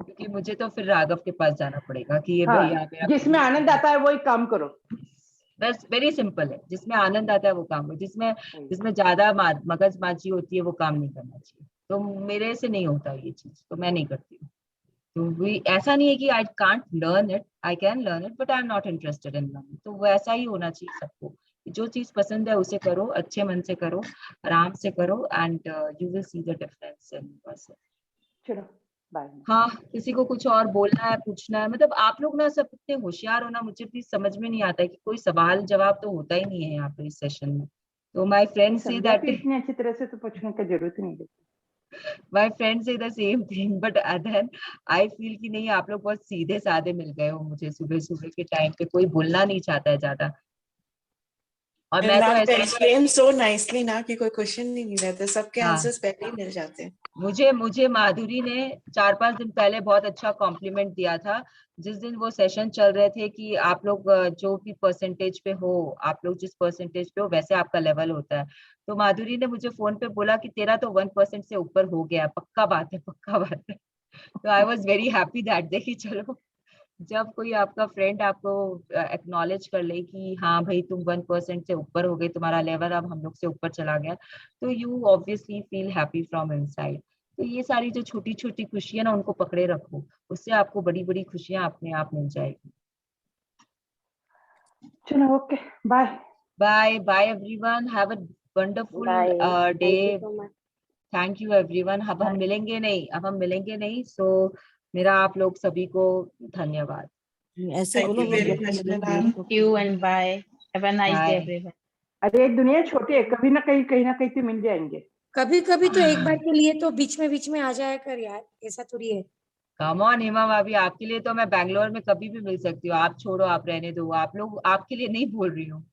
क्योंकि मुझे तो फिर राघव के पास जाना पड़ेगा कि ये भैया हाँ, मेरा जिसमें आनंद आता है वही काम करो। बस वेरी सिंपल है, जिसमें आनंद आता है वो काम करो, जिसमें ज्यादा मगजमाजी होती है वो काम नहीं करना चाहिए। तो मेरे से नहीं होता ये चीज, तो मैं नहीं करती हूँ। तो ऐसा नहीं है कि I can't learn it, I can learn it, but I am not interested in learning. तो वैसा ही होना चाहिए सबको, जो चीज पसंद है उसे करो, अच्छे मन से करो, आराम से करो, and you will see the difference in person. चलो बाय। हाँ, किसी को कुछ और बोलना है, पूछना है? मतलब आप लोग ना सब इतने होशियार हो ना, मुझे भी समझ में नहीं आता है कि कोई सवाल जवाब तो होता ही नहीं है यहाँ पे इस सेशन में। तो माय फ्रेंड से समझाती दैट इतनी अच्छी तरह से तो पूछने की जरूरत नहीं है। My friends say the same thing, but then I feel कि नहीं, आप लोग बहुत सीधे साधे मिल गए हो मुझे सुबह सुबह के टाइम पे, कोई बोलना नहीं चाहता है ज्यादा। और मैं And तो आप ऐसे, explain so nicely ना कि कोई क्वेश्चन ही नहीं रहता, सबके हाँ, आंसर्स पहले ही मिल जाते हैं। मुझे माधुरी ने 4-5 दिन पहले बहुत अच्छा कॉम्प्लीमेंट दिया था। जिस दिन वो सेशन चल रहे थे कि आप लोग जो भी परसेंटेज पे हो, आप लोग जिस परसेंटेज पे हो वैसे आपका लेवल होता है, तो माधुरी ने मुझे फोन पे बोला कि तेरा तो 1% से ऊपर हो गया, पक्का बात है, पक्का बात है। तो I was very happy that day कि चलो, जब कोई आपका फ्रेंड आपको एक्नॉलेज कर ले कि हाँ भाई तुम 1% से ऊपर हो गए, तुम्हारा लेवल अब हम लोग से ऊपर चला गया, तो you obviously feel happy from inside. तो ये सारी जो छोटी छोटी खुशियां ना, उनको पकड़े रखो, उससे आपको बड़ी बड़ी खुशियां अपने आप मिल जाएगी। चलो okay, bye bye bye everyone, have a wonderful bye, day. Thank you so much. Thank you everyone. अब हम मिलेंगे नहीं, अब हम मिलेंगे नहीं, सो मेरा आप लोग सभी को धन्यवाद। ऐसे Thank बोलो you very हम much, मिलेंगे। Ma'am. Thank you and bye. Have a nice day, bye. everyone. अरे दुनिया छोटी है, कभी ना कहीं तो मिल जाएंगे। कभी कभी तो एक बार के लिए तो बीच में आ जाया कर यार, ऐसा थोड़ी है। कम ऑन हिमा भाभी, आपके लिए तो मैं बैंगलोर में कभी भी मिल सकती हूँ, आप छोड़ो, आप रहने दो, आप लोग, आपके लिए नहीं बोल रही हूँ।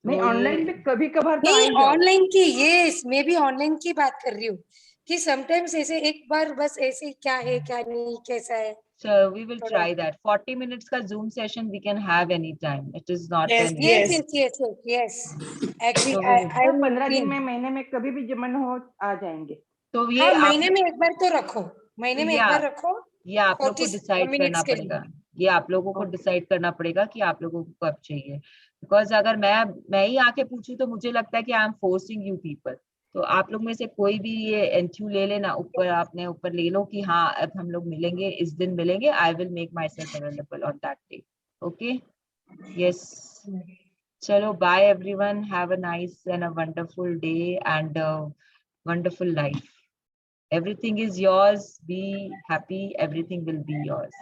नहीं, तो ऑनलाइन ये भी कभी कभार तो आ नहीं, ही जाओ। ऑनलाइन की, ये मैं भी ऑनलाइन की बात कर रही हूँ कि समटाइम्स ऐसे एक बार बस ऐसे क्या है क्या नहीं कैसा है, so we will थोड़ा। try that 40 minutes का Zoom session we can have anytime, it is not Yes, an yes issue. yes. Yes yes yes agree, तो आई एम 15 दिन इन। में, महीने में, कभी भी जब मन हो आ जाएंगे। तो ये हाँ, आप, महीने में एक बार तो रखो, महीने तो में एक बार रखो, ये आप लोग को 40 डिसाइड करना मिनट्स के लिए। पड़ेगा, ये आप लोगों को Okay. डिसाइड करना पड़ेगा कि आप लोगों को कब चाहिए। बिकॉज अगर मैं ही आके पूछूं तो मुझे लगता है कि I M forcing you people. तो आप लोग में से कोई भी ये एनक्यू ले लेना, ऊपर आपने ऊपर ले लो कि हाँ अब हम लोग मिलेंगे, इस दिन मिलेंगे, I will make myself available on that day. Okay, yes. चलो bye everyone, have a nice and a wonderful day and wonderful life. Everything is yours. Be happy. Everything will be yours.